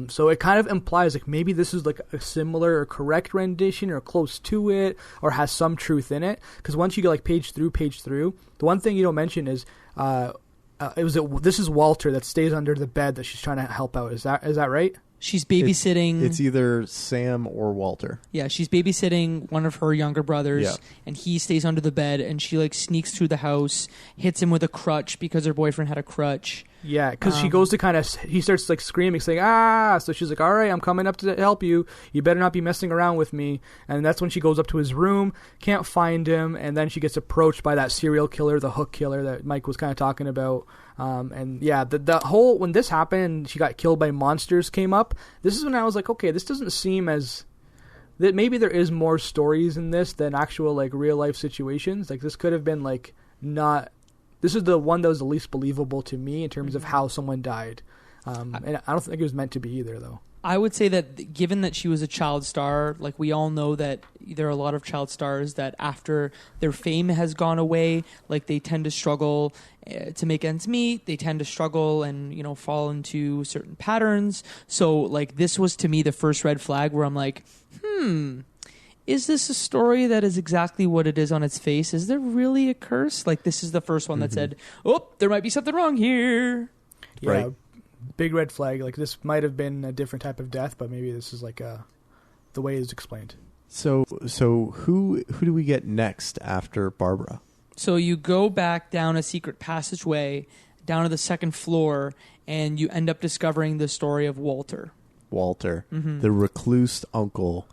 So it kind of implies maybe this is a similar or correct rendition or close to it, or has some truth in it. Because once you go page through, the one thing you don't mention is this is Walter that stays under the bed that she's trying to help out. Is that right? She's babysitting. It's either Sam or Walter. Yeah, she's babysitting one of her younger brothers, and he stays under the bed, and she sneaks through the house, hits him with a crutch because her boyfriend had a crutch. Yeah, because she goes to he starts screaming, saying, ah! So she's like, all right, I'm coming up to help you. You better not be messing around with me. And that's when she goes up to his room, can't find him, and then she gets approached by that serial killer, the Hook killer that Mike was kind of talking about. And yeah, the whole, when this happened and she got killed by monsters came up, this is when I was like, okay, this doesn't seem as, that maybe there is more stories in this than actual real life situations. This could have been not, this is the one that was the least believable to me in terms of how someone died. And I don't think it was meant to be either, though. I would say that given that she was a child star, like we all know that there are a lot of child stars that after their fame has gone away, like they tend to struggle to make ends meet. They tend to struggle and, you know, fall into certain patterns. So like this was to me the first red flag where I'm like, is this a story that is exactly what it is on its face? Is there really a curse? Like this is the first one that said, oh, there might be something wrong here. Yeah. Right. Big red flag. Like this might have been a different type of death, but maybe this is like the way it's explained. So who do we get next after Barbara? So you go back down a secret passageway down to the second floor, and you end up discovering the story of Walter. Walter, the recluse uncle,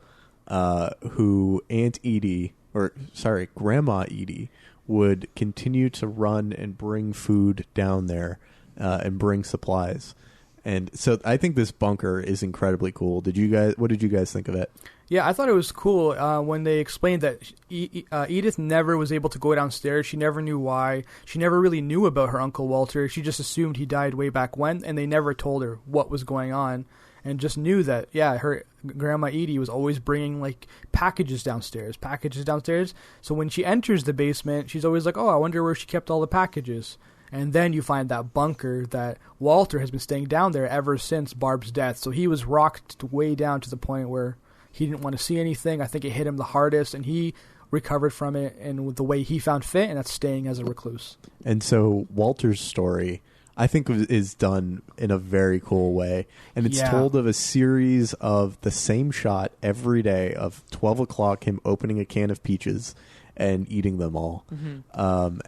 who Grandma Edie would continue to run and bring food down there. And bring supplies. And so I think this bunker is incredibly cool. What did you guys think of it? Yeah, I thought it was cool when they explained that Edith never was able to go downstairs. She never knew why. She never really knew about her Uncle Walter. She just assumed he died way back when, and they never told her what was going on, and just knew that, yeah, her Grandma Edie was always bringing, like, packages downstairs. So when she enters the basement, she's always like, oh, I wonder where she kept all the packages. And then you find that bunker that Walter has been staying down there ever since Barb's death. So he was rocked way down to the point where he didn't want to see anything. I think it hit him the hardest, and he recovered from it in the way he found fit, and that's staying as a recluse. And so Walter's story, I think, is done in a very cool way. And it's told of a series of the same shot every day of 12 o'clock, him opening a can of peaches and eating them all.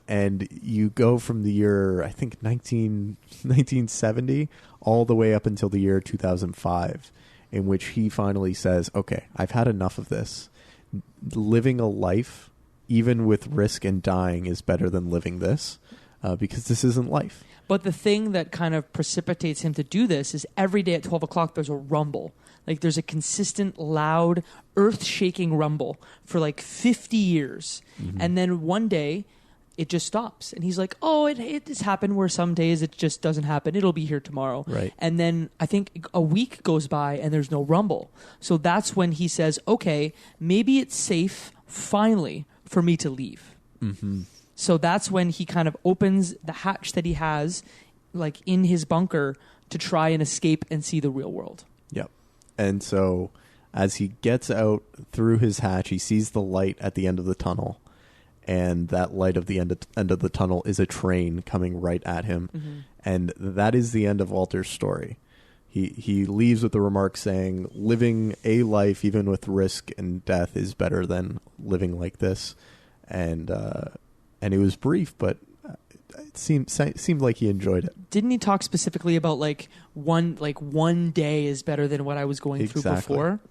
And you go from the year, I think, 1970 all the way up until the year 2005, in which he finally says, okay, I've had enough of this. Living a life, even with risk and dying, is better than living this, because this isn't life. But the thing that kind of precipitates him to do this is every day at 12 o'clock there's a rumble. Like there's a consistent, loud, earth-shaking rumble for like 50 years. And then one day it just stops. And he's like, oh, it has happened where some days it just doesn't happen. It'll be here tomorrow. Right. And then I think a week goes by and there's no rumble. So that's when he says, okay, maybe it's safe finally for me to leave. So that's when he kind of opens the hatch that he has, like in his bunker, to try and escape and see the real world. Yep. And so as he gets out through his hatch, he sees the light at the end of the tunnel. And that light of the end of the tunnel is a train coming right at him. And that is the end of Walter's story. He leaves with the remark saying, living a life even with risk and death is better than living like this. And it was brief, but it seemed like he enjoyed it. Didn't he talk specifically about one day is better than what I was going through before?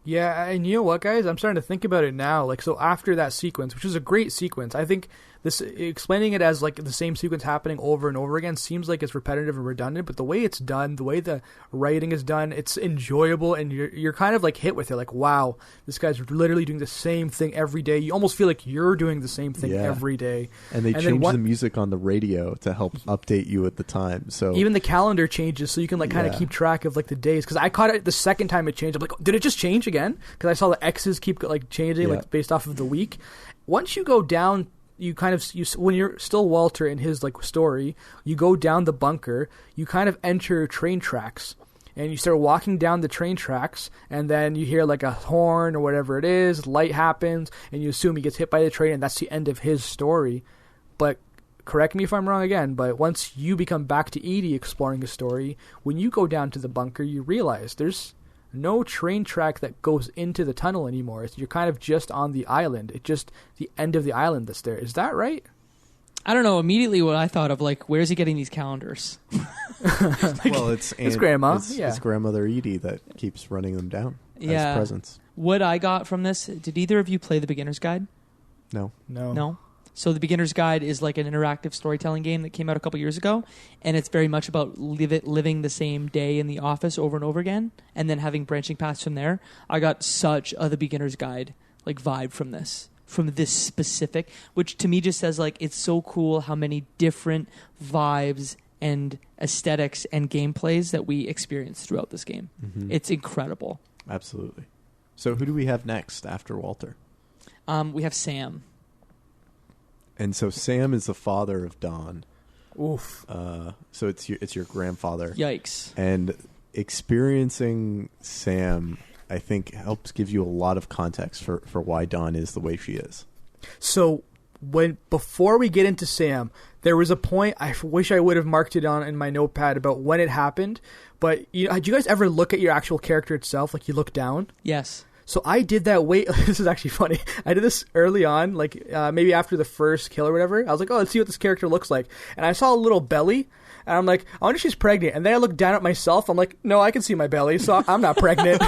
Yeah, and you know what, guys? I'm starting to think about it now. Like, so after that sequence, which is a great sequence, I think this explaining it as like the same sequence happening over and over again seems like it's repetitive and redundant. But the way it's done, the way the writing is done, it's enjoyable, and you're kind of like hit with it. Like, wow, this guy's literally doing the same thing every day. You almost feel like you're doing the same thing every day. And they change the music on the radio to help update you at the time. So even the calendar changes, so you can like kind of keep track of like the days. Because I caught it the second time it changed. I'm like, did it just change again? Because I saw the X's keep like changing, like based off of the week. Once you go down, you when you're still Walter in his like story, you go down the bunker, you kind of enter train tracks, and you start walking down the train tracks, and then you hear like a horn or whatever it is, light happens, and you assume he gets hit by the train, and that's the end of his story. But correct me if I'm wrong again, but once you become back to Edie exploring his story, when you go down to the bunker, you realize there's no train track that goes into the tunnel anymore. You're kind of just on the island. It's just the end of the island that's there. Is that right? I don't know. Immediately what I thought of, like, where's he getting these calendars? Well, it's grandma. It's grandmother Edie that keeps running them down as presents. What I got from this, did either of you play the Beginner's Guide? No. So the Beginner's Guide is like an interactive storytelling game that came out a couple years ago, and it's very much about living the same day in the office over and over again, and then having branching paths from there. I got such a The Beginner's Guide like vibe from this specific, which to me just says like it's so cool how many different vibes and aesthetics and gameplays that we experience throughout this game. It's incredible. Absolutely. So who do we have next after Walter? We have Sam. And so Sam is the father of Don. Oof. So it's your grandfather. Yikes. And experiencing Sam, I think, helps give you a lot of context for why Dawn is the way she is. So before we get into Sam, there was a point, I wish I would have marked it on in my notepad about when it happened, but do you guys ever look at your actual character itself, like you look down? Yes. So I did that this is actually funny. I did this early on, like maybe after the first kill or whatever. I was like, oh, let's see what this character looks like. And I saw a little belly, and I'm like, I wonder if she's pregnant. And then I looked down at myself. I'm like, no, I can see my belly, so I'm not pregnant.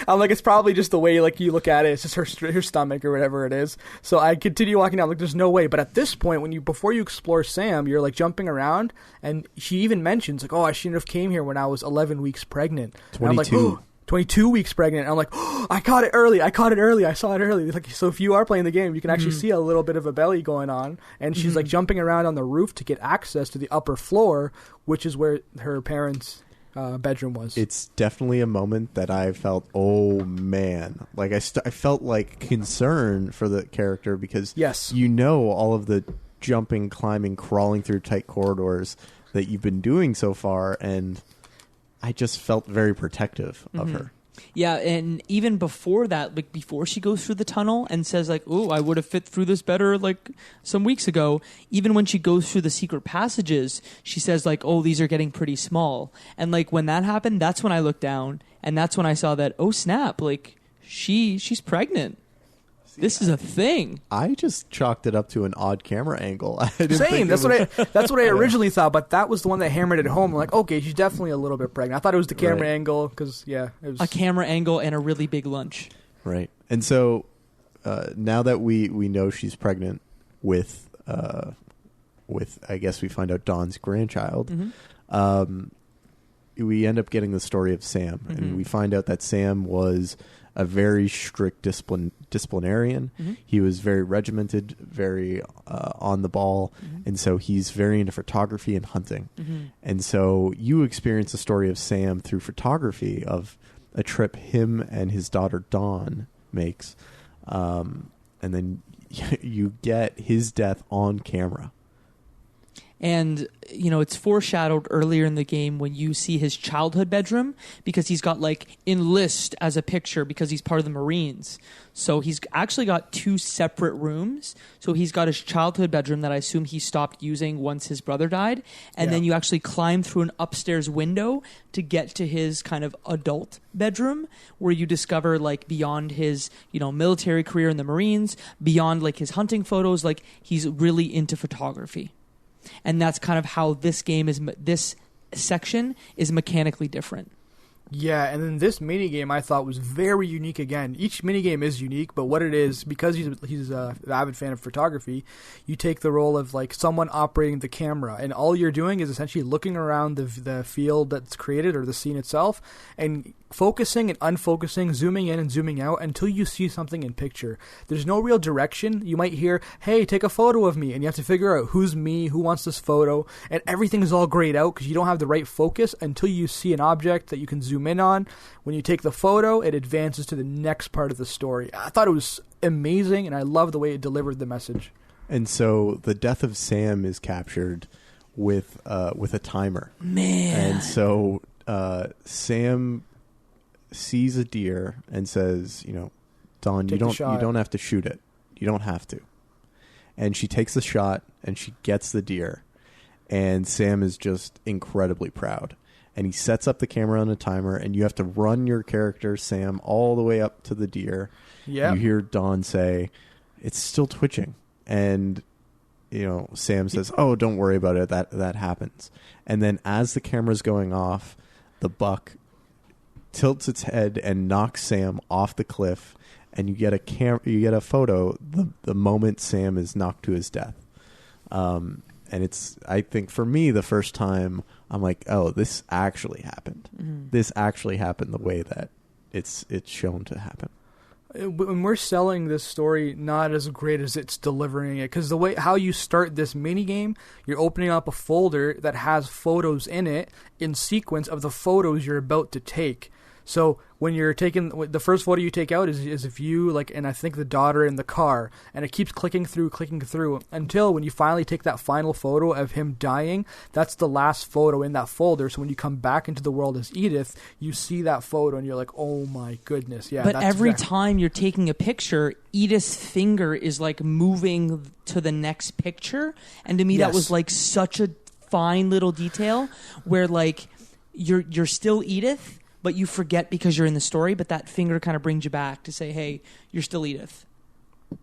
I'm like, it's probably just the way like you look at it. It's just her stomach or whatever it is. So I continue walking down, like, there's no way. But at this point, before you explore Sam, you're like jumping around, and she even mentions like, oh, I shouldn't have came here when I was 11 weeks pregnant. 22. And I'm like, oh, 22 weeks pregnant. And I'm like, oh, I caught it early. I saw it early. Like, so if you are playing the game, you can actually see a little bit of a belly going on. And she's like jumping around on the roof to get access to the upper floor, which is where her parents' bedroom was. It's definitely a moment that I felt, oh man, like I felt like concern for the character because yes, all of the jumping, climbing, crawling through tight corridors that you've been doing so far, and I just felt very protective of her. Yeah, and even before that, like before she goes through the tunnel and says like, oh, I would have fit through this better like some weeks ago, even when she goes through the secret passages, she says like, oh, these are getting pretty small. And like when that happened, that's when I looked down, and that's when I saw that, oh snap, like she's pregnant. This is a thing. I just chalked it up to an odd camera angle. Same. That's what I originally thought, but that was the one that hammered it home. I'm like, okay, she's definitely a little bit pregnant. I thought it was the camera angle because, it was a camera angle and a really big lunch. Right. And so now that we know she's pregnant with I guess we find out Dawn's grandchild, we end up getting the story of Sam, and we find out that Sam was a very strict disciplinarian. He was very regimented, very on the ball, and so he's very into photography and hunting. And so you experience the story of Sam through photography of a trip him and his daughter Dawn makes, and then you get his death on camera. And, it's foreshadowed earlier in the game when you see his childhood bedroom, because he's got like enlist as a picture because he's part of the Marines. So he's actually got two separate rooms. So he's got his childhood bedroom that I assume he stopped using once his brother died. And then you actually climb through an upstairs window to get to his kind of adult bedroom, where you discover like beyond his, military career in the Marines, beyond like his hunting photos, like he's really into photography. And that's kind of how this section is mechanically different. Yeah, and then this minigame I thought was very unique again. Each minigame is unique, but what it is, because he's an avid fan of photography, you take the role of like someone operating the camera, and all you're doing is essentially looking around the field that's created, or the scene itself, and focusing and unfocusing, zooming in and zooming out until you see something in picture. There's no real direction. You might hear, hey, take a photo of me, and you have to figure out who's me, who wants this photo, and everything is all grayed out because you don't have the right focus until you see an object that you can zoom in on. When you take the photo, it advances to the next part of the story. I thought it was amazing, and I love the way it delivered the message. And so the death of Sam is captured with a timer. Man. And so Sam sees a deer and says, Dawn, you don't have to shoot it. You don't have to. And she takes the shot and she gets the deer, and Sam is just incredibly proud. And he sets up the camera on a timer, and you have to run your character, Sam, all the way up to the deer. Yeah. You hear Dawn say, it's still twitching. And, Sam says, oh, don't worry about it. That happens. And then as the camera's going off, the buck tilts its head and knocks Sam off the cliff, and you get a photo the moment Sam is knocked to his death. And it's, I think for me, the first time I'm like, oh, this actually happened. This actually happened the way that it's shown to happen. When we're selling this story, not as great as it's delivering it, because the way how you start this mini game, you're opening up a folder that has photos in it in sequence of the photos you're about to take. So when you're taking the first photo you take out is of you, like, and I think the daughter in the car, and it keeps clicking through until when you finally take that final photo of him dying, that's the last photo in that folder. So when you come back into the world as Edith, you see that photo and you're like, oh my goodness, yeah. But every time you're taking a picture, Edith's finger is like moving to the next picture, and to me that was like such a fine little detail where like you're still Edith, but you forget because you're in the story, but that finger kind of brings you back to say, hey, you're still Edith.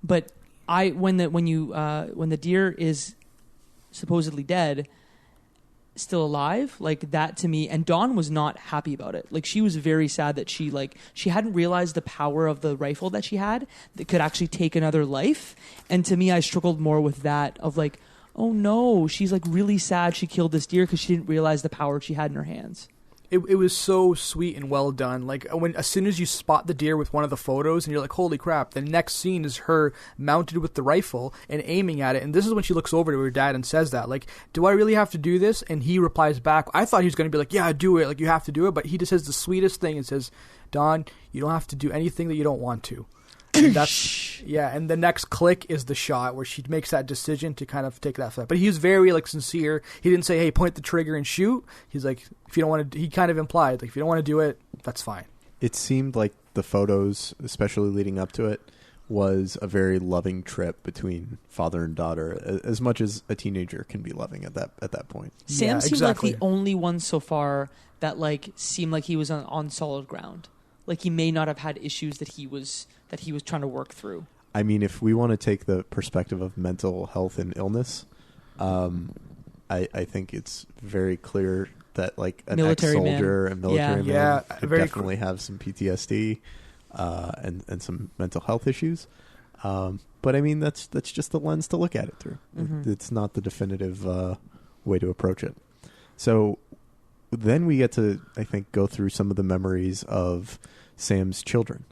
But when the deer is supposedly dead, still alive, like that to me, and Dawn was not happy about it. Like she was very sad that she hadn't realized the power of the rifle that she had that could actually take another life. And to me, I struggled more with that of like, oh no, she's like really sad she killed this deer because she didn't realize the power she had in her hands. It was so sweet and well done. Like as soon as you spot the deer with one of the photos and you're like, holy crap, the next scene is her mounted with the rifle and aiming at it. And this is when she looks over to her dad and says that, like, do I really have to do this? And he replies back, I thought he was going to be like, yeah, do it. Like, you have to do it. But he just says the sweetest thing and says, Dawn, you don't have to do anything that you don't want to. And that's and the next click is the shot where she makes that decision to kind of take that step. But he was very like sincere. He didn't say, hey, point the trigger and shoot. He's like, if you don't want to, he kind of implied, like, if you don't want to do it, that's fine. It seemed like the photos, especially leading up to it, was a very loving trip between father and daughter, as much as a teenager can be loving at that point. Sam seemed like the only one so far that like seemed like he was on solid ground. Like he may not have had issues that he was trying to work through. I mean, if we want to take the perspective of mental health and illness, I think it's very clear that like an ex-soldier and military man could definitely have some PTSD and some mental health issues. But I mean, that's just the lens to look at it through. Mm-hmm. It's not the definitive way to approach it. So then we get to, I think, go through some of the memories of Sam's children.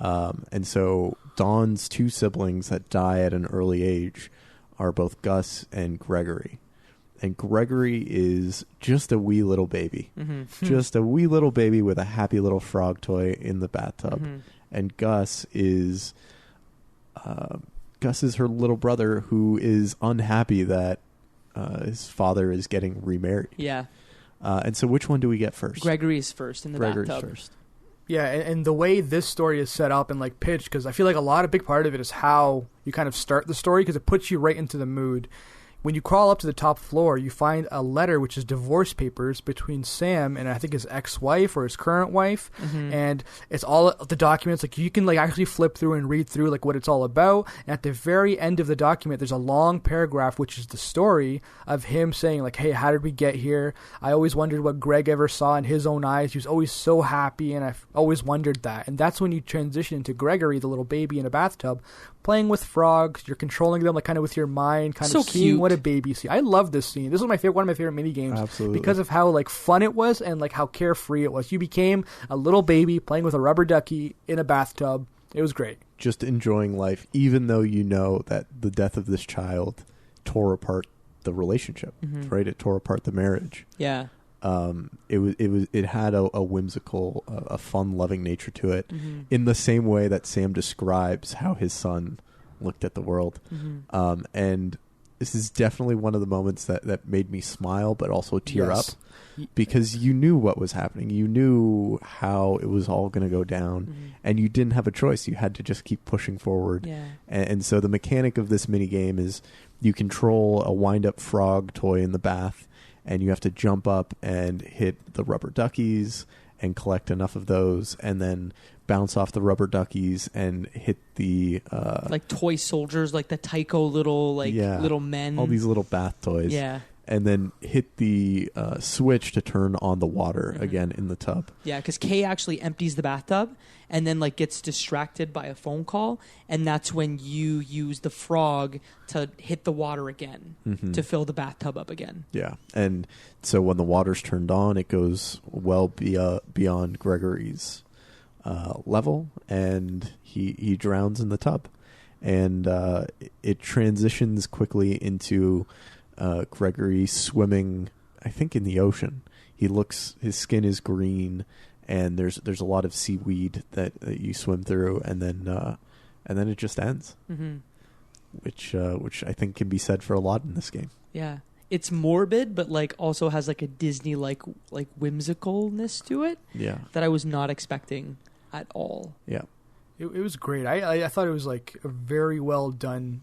And so Dawn's two siblings that die at an early age are both Gus and Gregory. And Gregory is just a wee little baby. Mm-hmm. Just a wee little baby with a happy little frog toy in the bathtub. Mm-hmm. And Gus is her little brother who is unhappy that his father is getting remarried. Yeah. And so which one do we get first? Gregory is first in the bathtub. First. Yeah, and the way this story is set up and like pitched, because I feel like a big part of it is how you kind of start the story, because it puts you right into the mood. When you crawl up to the top floor, you find a letter which is divorce papers between Sam and I think his ex-wife or his current wife. Mm-hmm. And it's all the documents. Like you can like actually flip through and read through like what it's all about. And at the very end of the document, there's a long paragraph which is the story of him saying like, hey, how did we get here? I always wondered what Greg ever saw in his own eyes. He was always so happy, and I've always wondered that. And that's when you transition into Gregory, the little baby in a bathtub, playing with frogs. You're controlling them like kind of with your mind, kind so of seeing cute. What a baby see. I love this scene. This was one of my favorite mini games. Absolutely. Because of how like fun it was and like how carefree it was. You became a little baby playing with a rubber ducky in a bathtub. It was great. Just enjoying life, even though you know that the death of this child tore apart the relationship, mm-hmm. right? It tore apart the marriage. Yeah. It had a whimsical, a fun, loving nature to it, mm-hmm. in the same way that Sam describes how his son looked at the world. Mm-hmm. And this is definitely one of the moments that made me smile, but also tear Yes. up, because you knew what was happening. You knew how it was all going to go down, mm-hmm. and you didn't have a choice. You had to just keep pushing forward. Yeah. And so the mechanic of this mini game is you control a wind-up frog toy in the bath, and you have to jump up and hit the rubber duckies and collect enough of those, and then bounce off the rubber duckies and hit the like toy soldiers, like the Tycho little little men, all these little bath toys. Yeah. And then hit the switch to turn on the water Mm-hmm. again in the tub. Yeah, because Kay actually empties the bathtub and then like gets distracted by a phone call, and that's when you use the frog to hit the water again, mm-hmm. to fill the bathtub up again. Yeah, and so when the water's turned on, it goes well beyond Gregory's level, and he drowns in the tub. And it transitions quickly into Gregory swimming, I think, in the ocean. His skin is green, and there's a lot of seaweed that you swim through, and then it just ends. Mm-hmm. Which I think can be said for a lot in this game. Yeah. It's morbid, but like also has like a Disney like whimsicalness to it. Yeah. That I was not expecting at all. Yeah. It was great. I thought it was like a very well done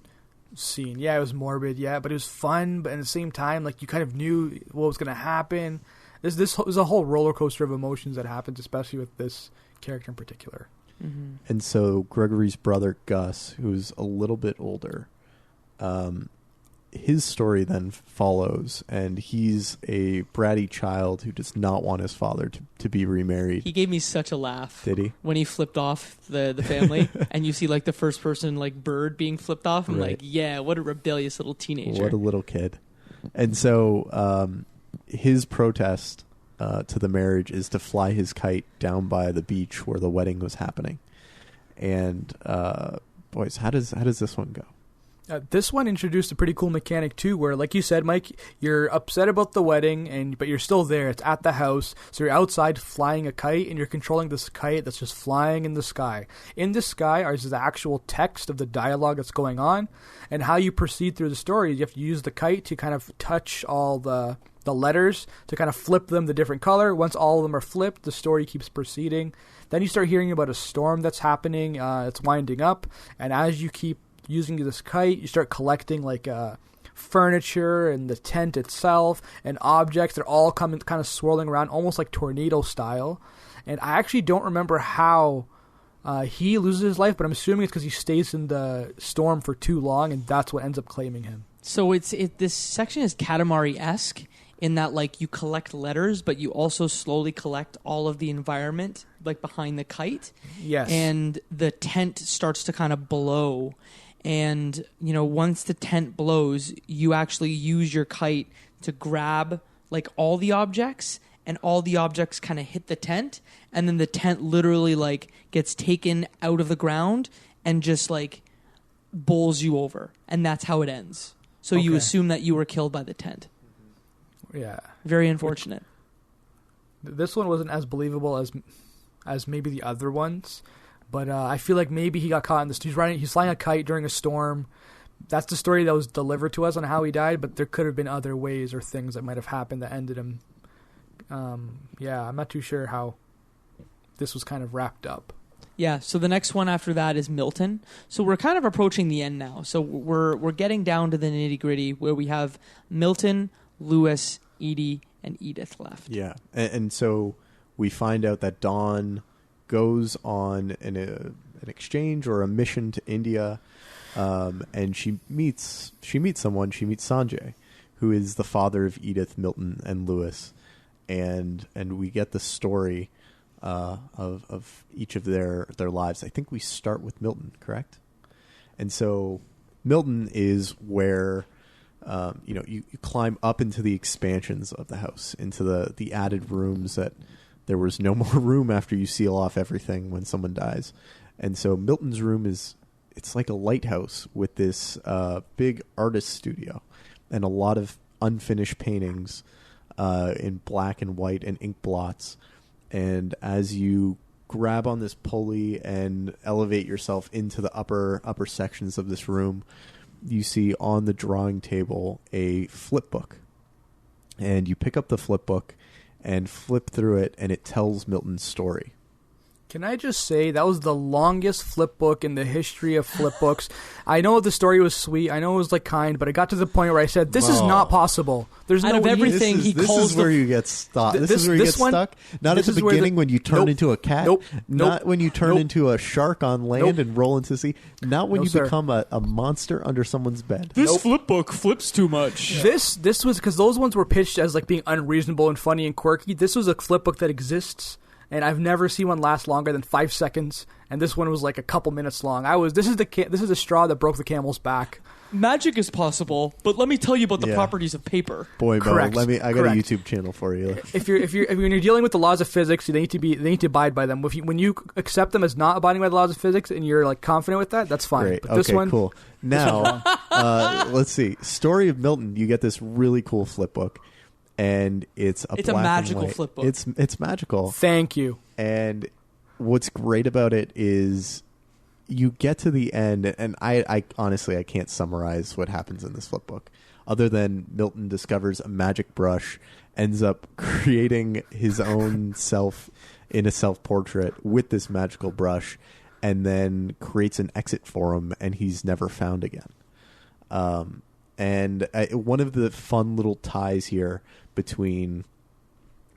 scene. Yeah, it was morbid, but it was fun, but at the same time, like you kind of knew what was going to happen. This was a whole roller coaster of emotions that happened, especially with this character in particular. Mm-hmm. And so Gregory's brother Gus, who's a little bit older, his story then follows, and he's a bratty child who does not want his father to be remarried. He gave me such a laugh. Did he? When he flipped off the family, and you see like the first person like bird being flipped off. I'm like, yeah, what a rebellious little teenager. What a little kid. And so his protest to the marriage is to fly his kite down by the beach where the wedding was happening. And boys, how does this one go? This one introduced a pretty cool mechanic too, where, like you said, Mike, you're upset about the wedding, but you're still there. It's at the house, so you're outside flying a kite, and you're controlling this kite that's just flying in the sky. In the sky is the actual text of the dialogue that's going on, and how you proceed through the story. You have to use the kite to kind of touch all the letters to kind of flip them the different color. Once all of them are flipped, the story keeps proceeding. Then you start hearing about a storm that's happening. It's winding up, and as you keep using this kite, you start collecting like furniture and the tent itself and objects. They're all kind of swirling around, almost like tornado style. And I actually don't remember how he loses his life, but I'm assuming it's because he stays in the storm for too long, and that's what ends up claiming him. So this section is Katamari-esque in that like you collect letters, but you also slowly collect all of the environment like behind the kite. Yes. And the tent starts to kind of blow. And, once the tent blows, you actually use your kite to grab, like, all the objects, and all the objects kind of hit the tent, and then the tent literally, like, gets taken out of the ground and just, like, bowls you over. And that's how it ends. So you assume that you were killed by the tent. Yeah. Very unfortunate. This one wasn't as believable as maybe the other ones. But I feel like maybe he got caught in this. He's flying a kite during a storm. That's the story that was delivered to us on how he died, but there could have been other ways or things that might have happened that ended him. I'm not too sure how this was kind of wrapped up. Yeah, so the next one after that is Milton. So we're kind of approaching the end now. So we're getting down to the nitty-gritty where we have Milton, Lewis, Edie, and Edith left. Yeah, and so we find out that Dawn goes on an exchange or a mission to India, and she meets someone. She meets Sanjay, who is the father of Edith, Milton, and Lewis, and we get the story of each of their lives. I think we start with Milton, correct? And so Milton is where you climb up into the expansions of the house, into the added rooms that. There was no more room after you seal off everything when someone dies. And so Milton's room it's like a lighthouse with this big artist studio and a lot of unfinished paintings in black and white and ink blots. And as you grab on this pulley and elevate yourself into the upper sections of this room, you see on the drawing table a flip book. And you pick up the flip book and flip through it, and it tells Milton's story. Can I just say that was the longest flip book in the history of flip books. I know the story was sweet. I know it was like kind, but it got to the point where I said, "This is not possible." There's out no of everything he calls. This is where you get stuck. This is where you get stuck. Not at the beginning when you turn into a cat. Not when you turn into a shark on land and roll into the sea. Not when you become a monster under someone's bed. This flip book flips too much. Yeah. This was because those ones were pitched as like being unreasonable and funny and quirky. This was a flip book that exists and I've never seen one last longer than 5 seconds. And this one was like a couple minutes long. This is the straw that broke the camel's back. Magic is possible, but let me tell you about the properties of paper. Boy, Correct. Mo, I got a YouTube channel for you. If you're dealing with the laws of physics, they need to abide by them. When you accept them as not abiding by the laws of physics, and you're like confident with that, that's fine. Great. But this one, cool. Now, let's see. Story of Milton. You get this really cool flip book, and it's a magical flip book. It's magical. Thank you. And what's great about it is you get to the end, and I honestly, I can't summarize what happens in this flip book other than Milton discovers a magic brush, ends up creating his own self in a self-portrait with this magical brush, and then creates an exit for him, and he's never found again. And one of the fun little ties here between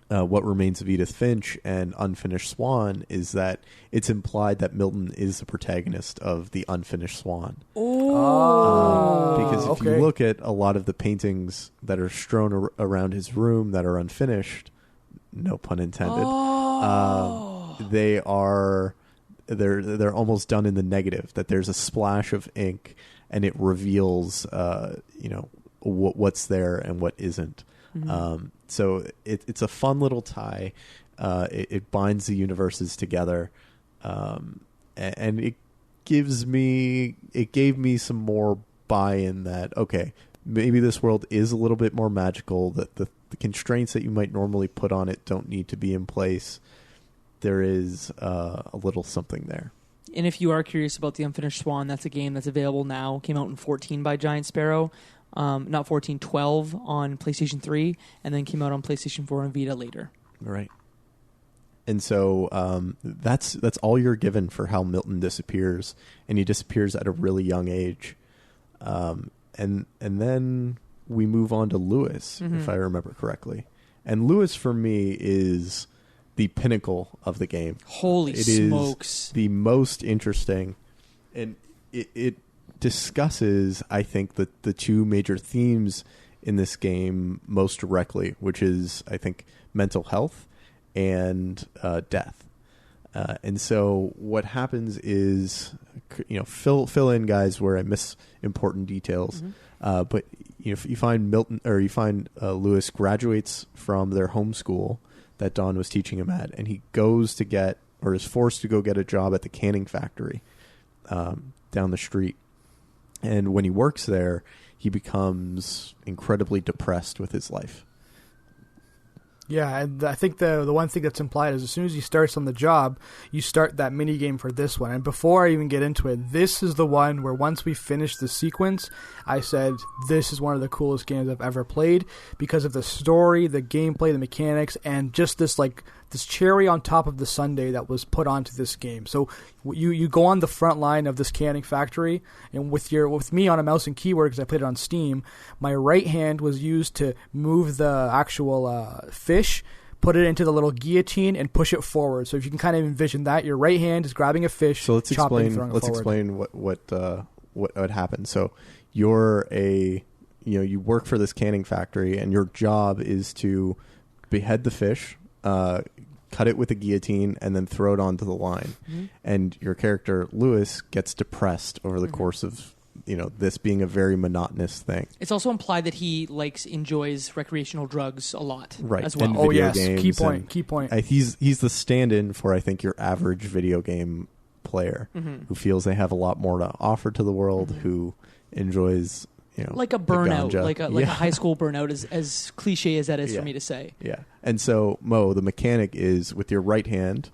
What Remains of Edith Finch and Unfinished Swan is that it's implied that Milton is the protagonist of the Unfinished Swan. Because if you look at a lot of the paintings that are strewn around his room that are unfinished, no pun intended, they're almost done in the negative, that there's a splash of ink and it reveals what's there and what isn't. So it's a fun little tie. It binds the universes together, and it gave me some more buy-in that, okay, maybe this world is a little bit more magical, that the constraints that you might normally put on it don't need to be in place. There is a little something there. And if you are curious about the Unfinished Swan, that's a game that's available now. Came out in 2014 by Giant Sparrow. Not 14, 12 on PlayStation 3, and then came out on PlayStation 4 and Vita later. Right. And so that's all you're given for how Milton disappears, and he disappears at a really young age. And then we move on to Lewis, if I remember correctly. And Lewis, for me, is the pinnacle of the game. Holy smokes. Is the most interesting, and it discusses, I think, the two major themes in this game most directly, which is, I think, mental health and death. And so what happens is, fill in, guys, where I miss important details. But you find Lewis graduates from their home school that Dawn was teaching him at, and he goes to get, or is forced to go get a job at the canning factory down the street. And when he works there, he becomes incredibly depressed with his life. Yeah, and I think the one thing that's implied is as soon as he starts on the job, you start that mini game for this one. And before I even get into it, this is the one where once we finished the sequence, I said, this is one of the coolest games I've ever played because of the story, the gameplay, the mechanics, and just this cherry on top of the sundae that was put onto this game. So you go on the front line of this canning factory, and with me on a mouse and keyboard, because I played it on Steam, my right hand was used to move the actual fish, put it into the little guillotine, and push it forward. So if you can kind of envision that, your right hand is grabbing a fish, so let's chopping, explain. Let's explain what happened. So you're you work for this canning factory, and your job is to behead the fish, cut it with a guillotine, and then throw it onto the line. And your character Lewis gets depressed over the course of this being a very monotonous thing. It's also implied that he enjoys recreational drugs a lot, right? As well. And video games. Key point. He's the stand-in for, I think, your average video game player who feels they have a lot more to offer to the world, who enjoys like a burnout, like a high school burnout, as cliche as that is for me to say. Yeah. And so, Mo, the mechanic is with your right hand.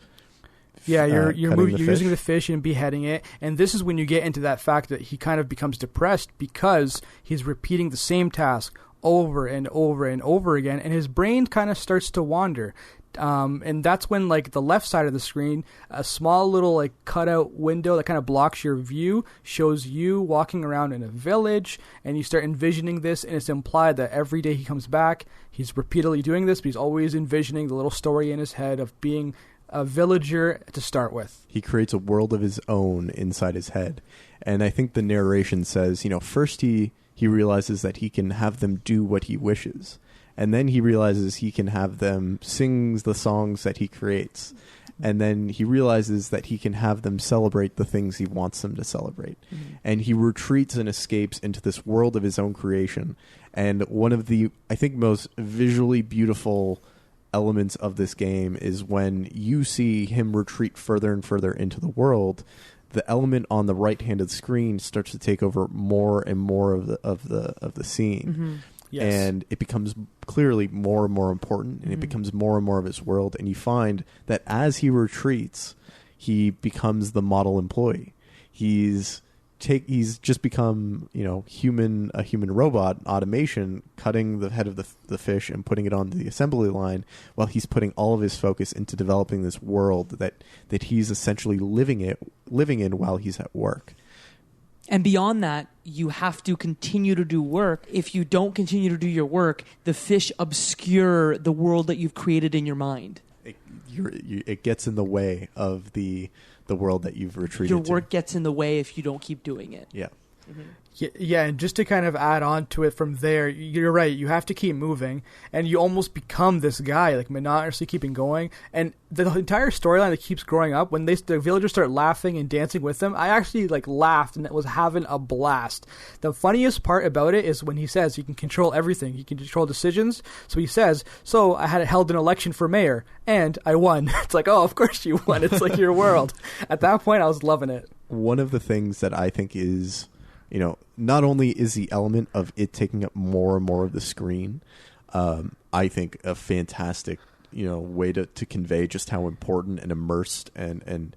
Yeah, you're using the fish and beheading it, and this is when you get into that fact that he kind of becomes depressed because he's repeating the same task over and over and over again, and his brain kind of starts to wander. And that's when, the left side of the screen, a small little cutout window that kind of blocks your view shows you walking around in a village, and you start envisioning this, and it's implied that every day he comes back, he's repeatedly doing this, but he's always envisioning the little story in his head of being a villager to start with. He creates a world of his own inside his head. And I think the narration says, first he realizes that he can have them do what he wishes. And then he realizes he can have them sing the songs that he creates. And then he realizes that he can have them celebrate the things he wants them to celebrate. And he retreats and escapes into this world of his own creation. And one of the, I think, most visually beautiful elements of this game is when you see him retreat further and further into the world, the element on the right hand of the screen starts to take over more and more of the scene. Yes. And it becomes clearly more and more important, and it becomes more and more of his world. And you find that as he retreats, he becomes the model employee. He's just become, a human robot automation, cutting the head of the fish and putting it onto the assembly line, while he's putting all of his focus into developing this world that he's essentially living in while he's at work. And beyond that, you have to continue to do work. If you don't continue to do your work, the fish obscure the world that you've created in your mind. It gets in the way of the world that you've retreated to. Your work gets in the way if you don't keep doing it. Yeah. Yeah, and just to kind of add on to it from there, you're right, you have to keep moving, and you almost become this guy, like monotonously keeping going, and the entire storyline that keeps growing up, when the villagers start laughing and dancing with them, I actually laughed and was having a blast. The funniest part about it is when he says he can control everything, he can control decisions, so he says, so I had held an election for mayor, and I won. It's like, oh, of course you won, it's like your world. At that point, I was loving it. One of the things that I think is... not only is the element of it taking up more and more of the screen, I think a fantastic, way to convey just how important and immersed and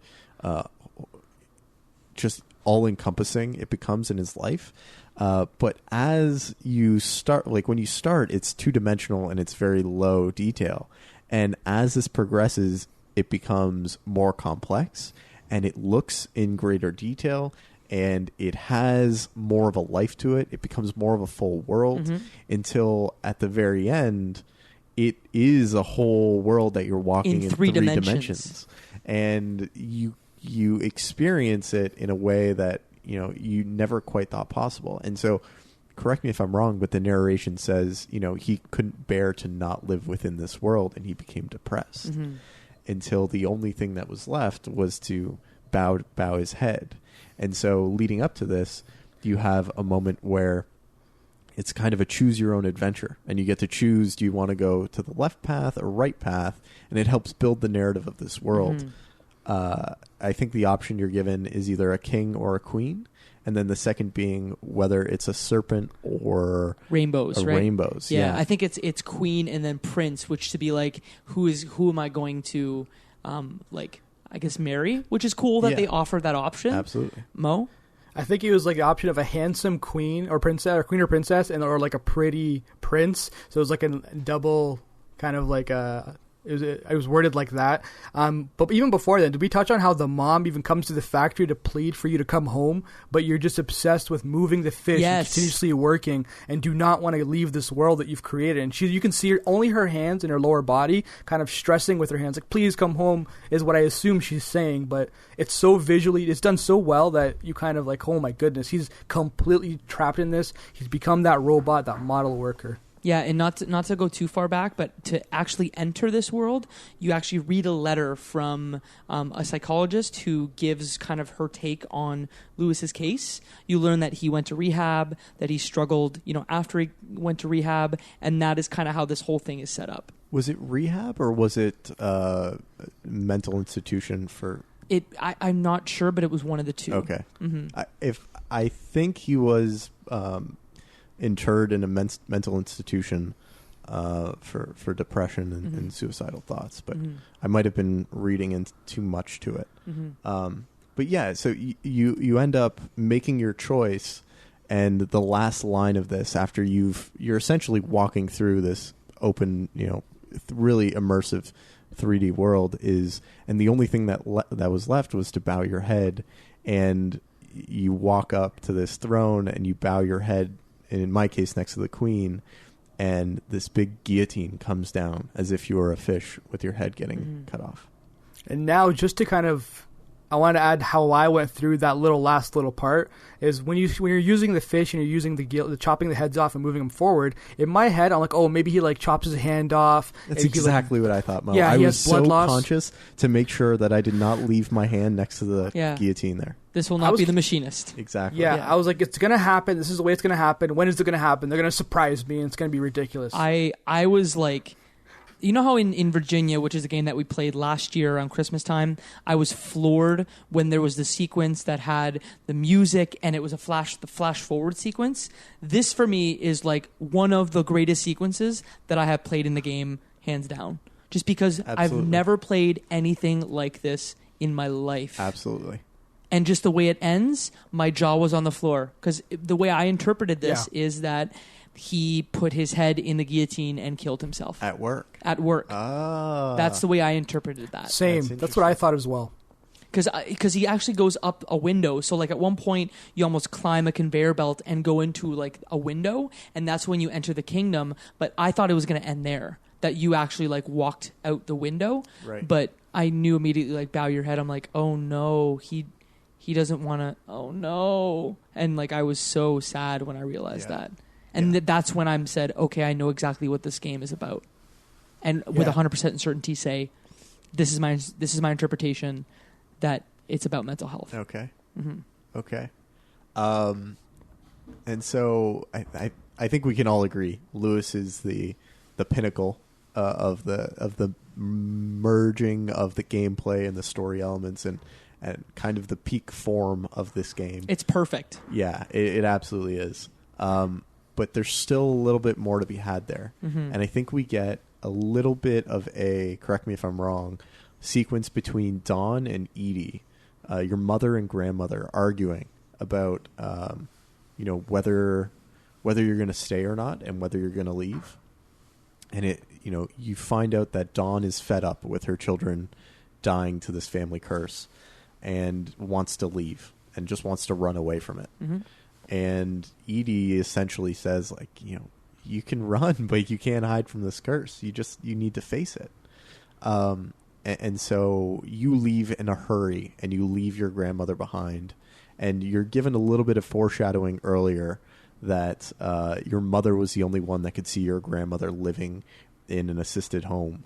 just all-encompassing it becomes in his life. But as you start, when you start, it's two-dimensional and it's very low detail. And as this progresses, it becomes more complex and it looks in greater detail. And it has more of a life to it. It becomes more of a full world until at the very end, it is a whole world that you're walking in three dimensions. And you experience it in a way that, you never quite thought possible. And so, correct me if I'm wrong, but the narration says, he couldn't bear to not live within this world, and he became depressed until the only thing that was left was to bow his head. And so leading up to this, you have a moment where it's kind of a choose your own adventure, and you get to choose, do you want to go to the left path or right path? And it helps build the narrative of this world. I think the option you're given is either a king or a queen. And then the second being whether it's a serpent or rainbows, right? Rainbows. Yeah, I think it's queen and then prince, which to be like, who am I going to, I guess marry, which is cool that they offer that option. Absolutely. Mo? I think it was the option of a handsome queen or princess, or queen or princess, or a pretty prince. So it was a double kind of it was worded like that. But even before then, did we touch on how the mom even comes to the factory to plead for you to come home, but you're just obsessed with moving the fish and continuously working and do not want to leave this world that you've created? And you can see only her hands and her lower body kind of stressing with her hands, please come home is what I assume she's saying. But it's so visually, it's done so well that you kind of oh my goodness, he's completely trapped in this. He's become that robot, that model worker. Yeah, and not to go too far back, but to actually enter this world, you actually read a letter from a psychologist who gives kind of her take on Lewis's case. You learn that he went to rehab, that he struggled, after he went to rehab, and that is kind of how this whole thing is set up. Was it rehab or was it mental institution for... I'm not sure, but it was one of the two. Okay. I think he was... interred in a mental institution for depression and suicidal thoughts, but I might have been reading into too much to it. But yeah, so you end up making your choice, and the last line of this, after you're essentially walking through this open, really immersive 3D world, and the only thing that was left was to bow your head, and you walk up to this throne and you bow your head. And in my case, next to the queen, and this big guillotine comes down as if you were a fish with your head getting cut off. And now, just to kind of I want to add how I went through that last little part is when you're using the fish and you're using the chopping the heads off and moving them forward. In my head, I'm like, oh, maybe he like chops his hand off. That's exactly what I thought, Mo. Yeah, I he was has blood so loss. conscious to make sure that I did not leave my hand next to the guillotine there. This will not be the machinist. Exactly. Yeah, I was like, it's gonna happen. This is the way it's gonna happen. When is it gonna happen? They're gonna surprise me, and it's gonna be ridiculous. I was like, you know how in Virginia, which is a game that we played last year around Christmas time, I was floored when there was the sequence that had the music and it was the flash forward sequence. This for me is like one of the greatest sequences that I have played in the game, hands down. Just because I've never played anything like this in my life. Absolutely. And just the way it ends, my jaw was on the floor. Because the way I interpreted this is that he put his head in the guillotine and killed himself. At work. Ah. That's the way I interpreted that. Same. That's what I thought as well. Because he actually goes up a window. So like at one point, you almost climb a conveyor belt and go into like a window. And that's when you enter the kingdom. But I thought it was going to end there. That you actually like walked out the window. Right. But I knew immediately, like, bow your head. I'm like, oh no, he doesn't want to, oh no. And like I was so sad when I realized that. And that's when I'm said, okay, I know exactly what this game is about. And with 100% certainty say, this is my interpretation that it's about mental health. Okay. Mm-hmm. Okay. And so I think we can all agree Lewis is the pinnacle of the merging of the gameplay and the story elements and kind of the peak form of this game. It's perfect. Yeah, it absolutely is. But there's still a little bit more to be had there. Mm-hmm. And I think we get a little bit of a, correct me if I'm wrong, sequence between Dawn and Edie, your mother and grandmother arguing about, whether you're going to stay or not and whether you're going to leave. And you find out that Dawn is fed up with her children dying to this family curse and wants to leave and just wants to run away from it. Mm-hmm. And Edie essentially says, like, you can run, but you can't hide from this curse. You need to face it. And so you leave in a hurry and you leave your grandmother behind. And you're given a little bit of foreshadowing earlier that your mother was the only one that could see your grandmother living in an assisted home.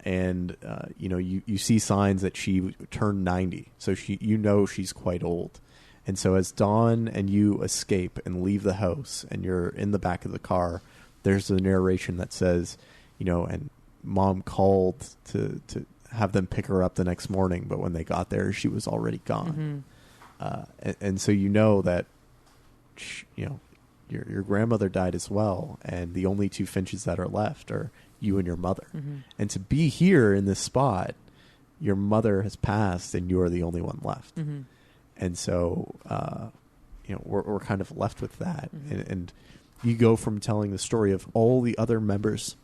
And, you see signs that she turned 90. So she's quite old. And so as Dawn and you escape and leave the house and you're in the back of the car, there's a narration that says, and Mom called to have them pick her up the next morning, but when they got there, she was already gone. Mm-hmm. And so that, your grandmother died as well, and the only two Finches that are left are you and your mother. Mm-hmm. And to be here in this spot, your mother has passed and you are the only one left. Mm-hmm. And so, we're kind of left with that. Mm-hmm. And you go from telling the story of all the other members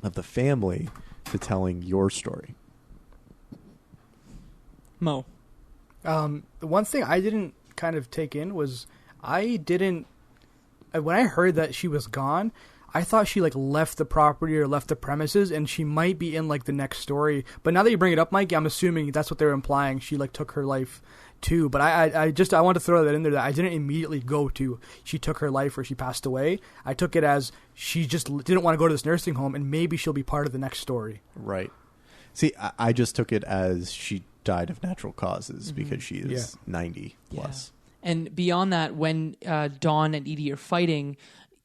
of the family to telling your story. Mo. The one thing I didn't kind of take in was when I heard that she was gone, I thought she like left the property or left the premises, and she might be in like the next story. But now that you bring it up, Mike, I'm assuming that's what they're implying. She like took her life too. But I want to throw that in there that I didn't immediately go to she took her life or she passed away. I took it as she just didn't want to go to this nursing home, and maybe she'll be part of the next story. Right. See, I just took it as she died of natural causes because she is 90 plus. Yeah. And beyond that, when Dawn and Edie are fighting,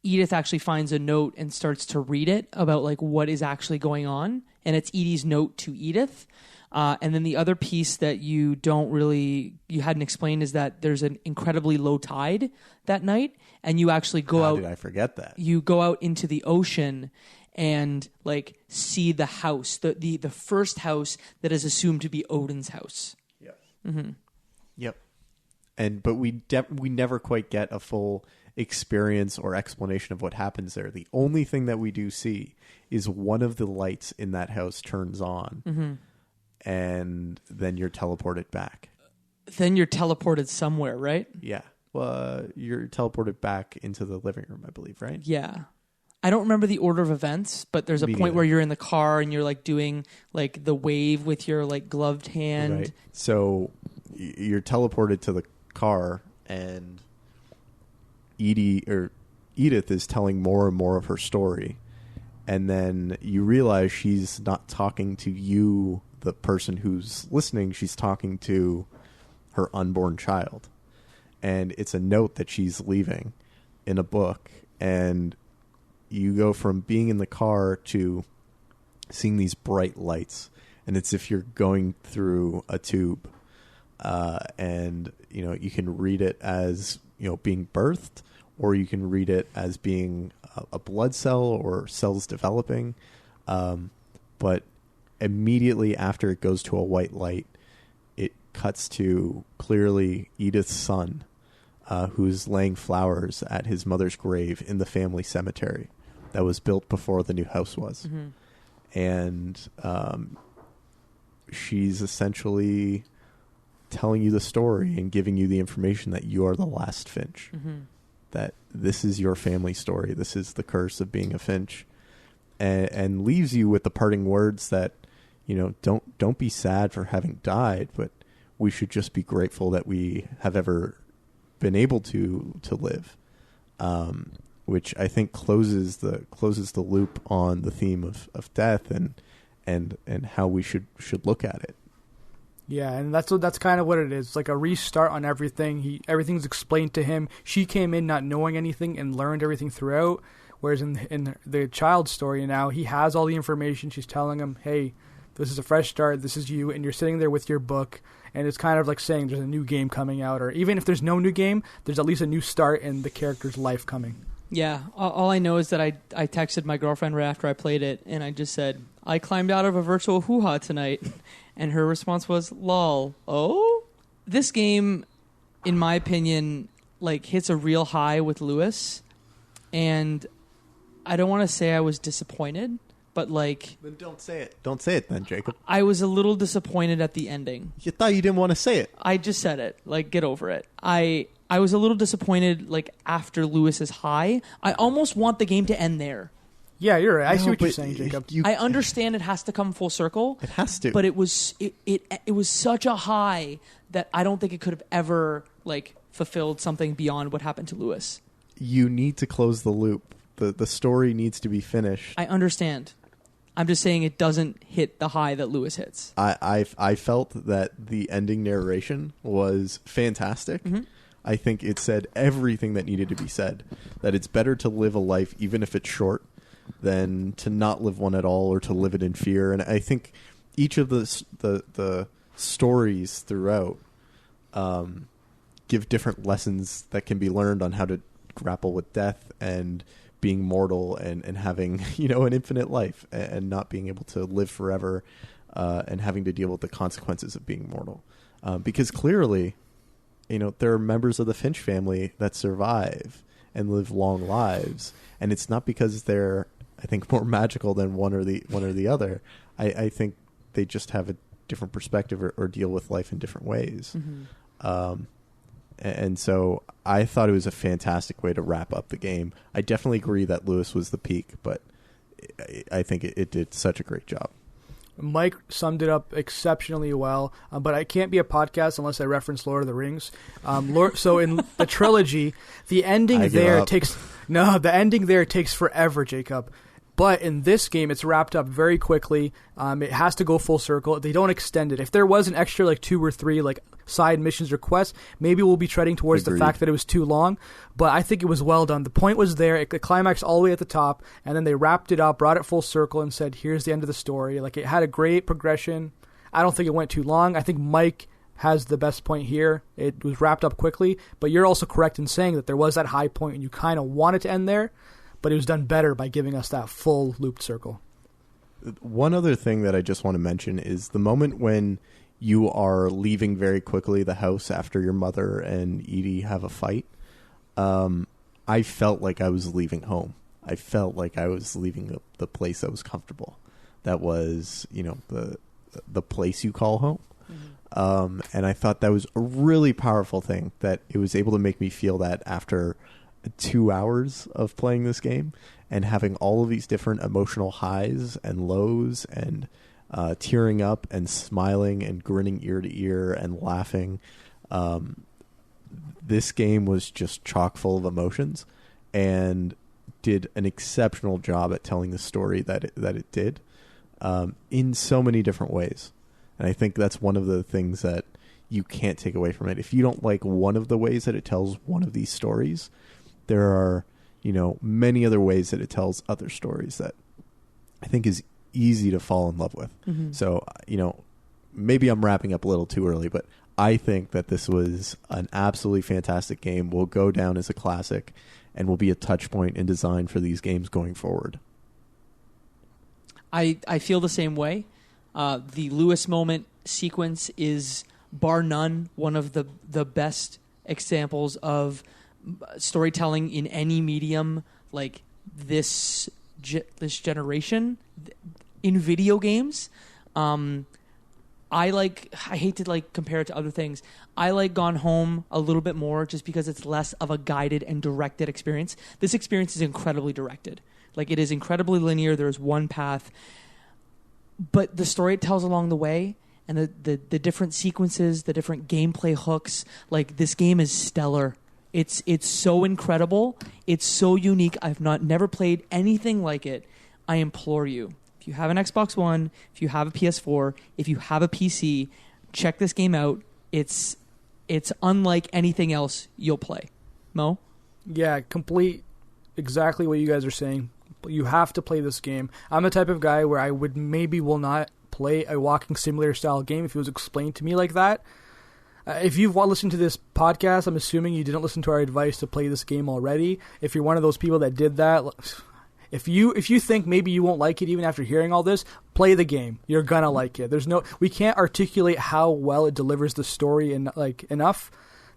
Edith actually finds a note and starts to read it about like what is actually going on. And it's Edie's note to Edith. And then the other piece that you hadn't explained is that there's an incredibly low tide that night. And you actually go out. How did I forget that? You go out into the ocean and like see the house, the first house that is assumed to be Odin's house. Yep. Mm-hmm. Yep. But we never quite get a full experience or explanation of what happens there. The only thing that we do see is one of the lights in that house turns on, mm-hmm. and then you're teleported back. Then you're teleported somewhere, right? Yeah. Well, you're teleported back into the living room, I believe, right? Yeah. I don't remember the order of events, but there's a point where you're in the car and you're like doing like the wave with your like gloved hand. Right. So you're teleported to the car, and Edith is telling more and more of her story, and then you realize she's not talking to you, the person who's listening. She's talking to her unborn child, and it's a note that she's leaving in a book, and you go from being in the car to seeing these bright lights, and it's if you're going through a tube, and you can read it as being birthed, or you can read it as being a blood cell or cells developing, but immediately after it goes to a white light, it cuts to clearly Edith's son, who's laying flowers at his mother's grave in the family cemetery that was built before the new house was. Mm-hmm. And she's essentially telling you the story and giving you the information that you are the last Finch. Mm-hmm. That this is your family story. This is the curse of being a Finch. And leaves you with the parting words that, don't be sad for having died, but we should just be grateful that we have ever been able to live. Which I think closes the loop on the theme of death and how we should look at it. Yeah, and that's kind of what it is. It's like a restart on everything. Everything's explained to him. She came in not knowing anything and learned everything throughout. Whereas in the child's story now, he has all the information. She's telling him, hey, this is a fresh start. This is you. And you're sitting there with your book. And it's kind of like saying there's a new game coming out. Or even if there's no new game, there's at least a new start in the character's life coming. Yeah, all I know is that I texted my girlfriend right after I played it, and I just said, I climbed out of a virtual hoo-ha tonight, and her response was, lol. Oh? This game, in my opinion, hits a real high with Lewis, and I don't want to say I was disappointed, but Then don't say it. Don't say it then, Jacob. I was a little disappointed at the ending. You thought you didn't want to say it. I just said it. Get over it. I was a little disappointed, after Lewis's high. I almost want the game to end there. Yeah, you're right. I see what you're saying, Jacob. I understand it has to come full circle. It has to. But it was such a high that I don't think it could have ever fulfilled something beyond what happened to Lewis. You need to close the loop. The story needs to be finished. I understand. I'm just saying it doesn't hit the high that Lewis hits. I felt that the ending narration was fantastic. Mm-hmm. I think it said everything that needed to be said. That it's better to live a life, even if it's short, than to not live one at all or to live it in fear. And I think each of the stories throughout give different lessons that can be learned on how to grapple with death and being mortal and having an infinite life and not being able to live forever and having to deal with the consequences of being mortal. Because clearly, there are members of the Finch family that survive and live long lives, and it's not because they're, I think, more magical than one or the other. I think they just have a different perspective or deal with life in different ways. Mm-hmm. And so I thought it was a fantastic way to wrap up the game. I definitely agree that Lewis was the peak, but I think it did such a great job. Mike summed it up exceptionally well, but I can't be a podcast unless I reference Lord of the Rings. So in the trilogy, the ending there takes forever, Jacob. But in this game, it's wrapped up very quickly. It has to go full circle. They don't extend it. If there was an extra 2 or 3 side missions or quests, maybe we'll be treading towards the fact that it was too long. But I think it was well done. The point was there. It climaxed all the way at the top, and then they wrapped it up, brought it full circle, and said, here's the end of the story. It had a great progression. I don't think it went too long. I think Mike has the best point here. It was wrapped up quickly, but you're also correct in saying that there was that high point, and you kind of wanted to end there. But it was done better by giving us that full looped circle. One other thing that I just want to mention is the moment when you are leaving very quickly the house after your mother and Edie have a fight. I felt like I was leaving home. I felt like I was leaving the place that was comfortable. That was, the place you call home. Mm-hmm. And I thought that was a really powerful thing, that it was able to make me feel that after 2 hours of playing this game and having all of these different emotional highs and lows and tearing up and smiling and grinning ear to ear and laughing. This game was just chock full of emotions and did an exceptional job at telling the story that it did in so many different ways. And I think that's one of the things that you can't take away from it. If you don't like one of the ways that it tells one of these stories, there are, many other ways that it tells other stories that I think is easy to fall in love with. Mm-hmm. So, maybe I'm wrapping up a little too early, but I think that this was an absolutely fantastic game. Will go down as a classic and will be a touch point in design for these games going forward. I feel the same way. The Lewis moment sequence is, bar none, one of the best examples of storytelling in any medium like this generation in video games. I hate to compare it to other things. I like Gone Home a little bit more just because it's less of a guided and directed experience. This experience is incredibly directed. It is incredibly linear. There's one path. But the story it tells along the way and the different sequences, the different gameplay hooks, this game is stellar. It's so incredible. It's so unique. I've never played anything like it. I implore you. If you have an Xbox One, if you have a PS4, if you have a PC, check this game out. It's unlike anything else you'll play. Mo? Yeah, exactly what you guys are saying. You have to play this game. I'm the type of guy where I will not play a walking simulator style game if it was explained to me like that. If you've listened to this podcast, I'm assuming you didn't listen to our advice to play this game already. If you're one of those people that did that, if you think maybe you won't like it even after hearing all this, play the game. You're gonna like it. We can't articulate how well it delivers the story enough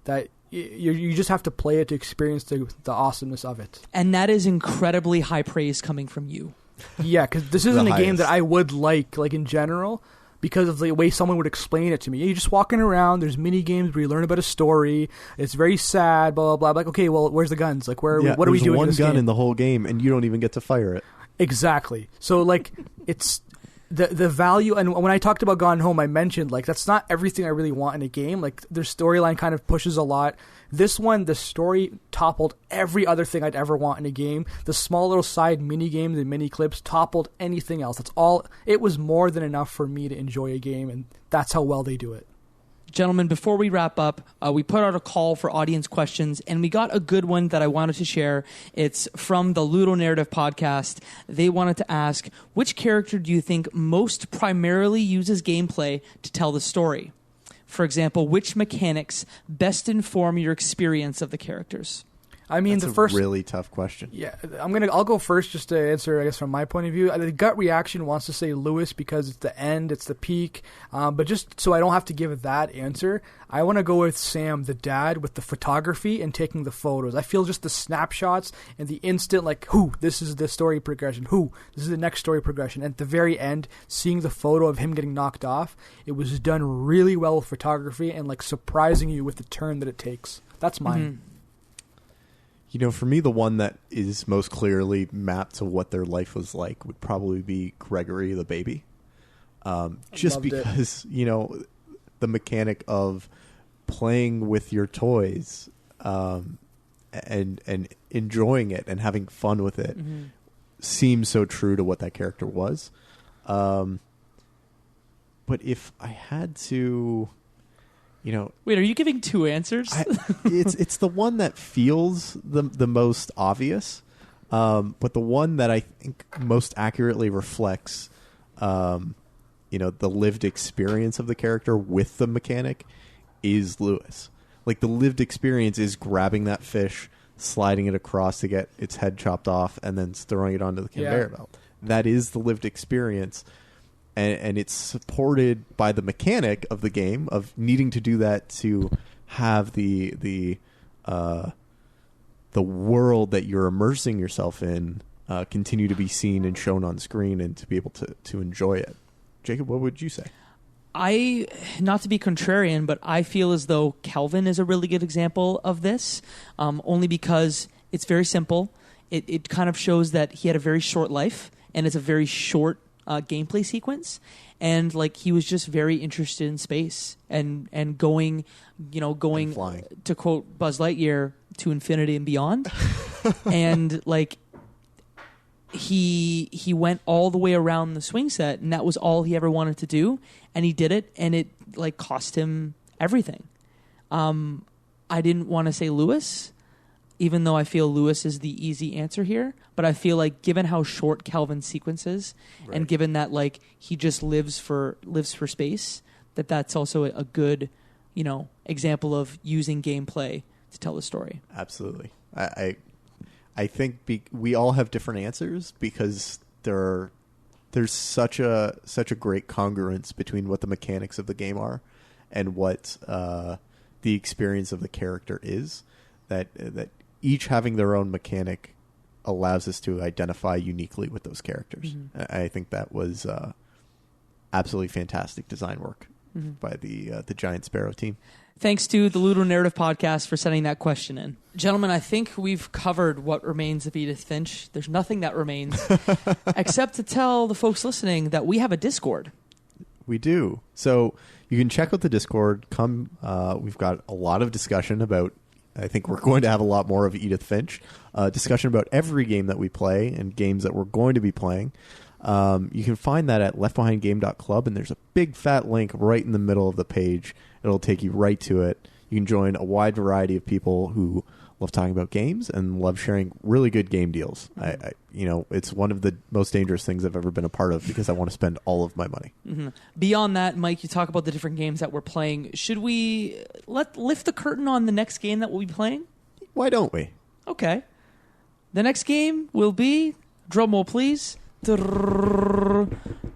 that you just have to play it to experience the awesomeness of it. And that is incredibly high praise coming from you. Yeah, because this isn't a game that I would like in general, because of the way someone would explain it to me. You're just walking around. There's mini games where you learn about a story. It's very sad. Blah blah blah. Okay, well, where's the guns? What are we doing? There's one gun in the whole game, and you don't even get to fire it. Exactly. So it's the value. And when I talked about Gone Home, I mentioned that's not everything I really want in a game. Their storyline kind of pushes a lot. This one, the story toppled every other thing I'd ever want in a game. The small little side mini games and mini clips toppled anything else. That's all. It was more than enough for me to enjoy a game, and that's how well they do it. Gentlemen, before we wrap up, we put out a call for audience questions, and we got a good one that I wanted to share. It's from the Ludonarrative Podcast. They wanted to ask, which character do you think most primarily uses gameplay to tell the story? For example, which mechanics best inform your experience of the characters? I mean, That's a really tough question. Yeah, I'll go first just to answer, I guess, from my point of view. The gut reaction wants to say Lewis because it's the end, it's the peak. But just so I don't have to give that answer, I want to go with Sam, the dad, with the photography and taking the photos. I feel just the snapshots and the instant, this is the story progression. This is the next story progression. At the very end, seeing the photo of him getting knocked off, it was done really well with photography and surprising you with the turn that it takes. That's mine. Mm-hmm. For me, the one that is most clearly mapped to what their life was like would probably be Gregory, the baby. Just because, the mechanic of playing with your toys and enjoying it and having fun with it seems so true to what that character was. But if I had to... Wait, are you giving two answers? It's the one that feels the most obvious, but the one that I think most accurately reflects, the lived experience of the character with the mechanic is Lewis. The lived experience is grabbing that fish, sliding it across to get its head chopped off, and then throwing it onto the conveyor belt. That is the lived experience. And it's supported by the mechanic of the game of needing to do that to have the world that you're immersing yourself in continue to be seen and shown on screen and to be able to enjoy it. Jacob, what would you say? Not to be contrarian, but I feel as though Kelvin is a really good example of this, only because it's very simple. It kind of shows that he had a very short life, and it's a very short gameplay sequence, and like he was just very interested in space and going And flying. to quote Buzz Lightyear, to infinity and beyond. And like he went all the way around the swing set, and that was all he ever wanted to do, and he did it, and it like cost him everything. I didn't want to say Lewis, even though I feel Lewis is the easy answer here, but I feel like given how short Calvin's sequence is, and given that like he just lives for space, that's also a good, example of using gameplay to tell the story. Absolutely. I think we all have different answers because there's such a great congruence between what the mechanics of the game are and what the experience of the character is, that each having their own mechanic allows us to identify uniquely with those characters. Mm-hmm. I think that was absolutely fantastic design work by the Giant Sparrow team. Thanks to the Ludonarrative Podcast for sending that question in. Gentlemen, I think we've covered what remains of Edith Finch. There's nothing that remains except to tell the folks listening that we have a Discord. We do. So you can check out the Discord. We've got a lot of discussion about, I think we're going to have a lot more of Edith Finch. Discussion about every game that we play and games that we're going to be playing. You can find that at leftbehindgame.club, and there's a big fat link right in the middle of the page. It'll take you right to it. You can join a wide variety of people who love talking about games and love sharing really good game deals. It's one of the most dangerous things I've ever been a part of because I want to spend all of my money. Mm-hmm. Beyond that, Mike, you talk about the different games that we're playing. Should we lift the curtain on the next game that we'll be playing? Why don't we? Okay. The next game will be, drumroll please,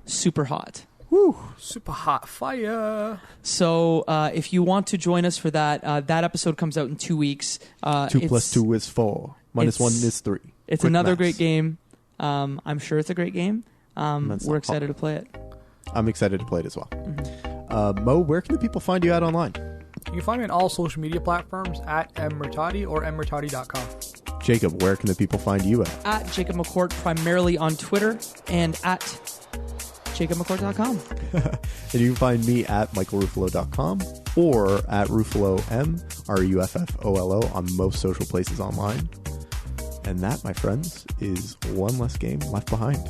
Superhot. Woo! Superhot fire. So if you want to join us for that, that episode comes out in 2 weeks. 2 plus 2 is 4. Minus 1 is 3. It's Quick another maths. great game. I'm sure it's a great game. We're excited to play it. I'm excited to play it as well. Mo, where can the people find you at online? You can find me on all social media platforms at Murtadi or murtadi.com. Jacob, where can the people find you at? At Jacob McCourt, primarily on Twitter, and at jacobmccourt.com. And you can find me at michaelruffolo.com or at Ruffolo, Ruffolo, on most social places online. And that, my friends, is one less game left behind.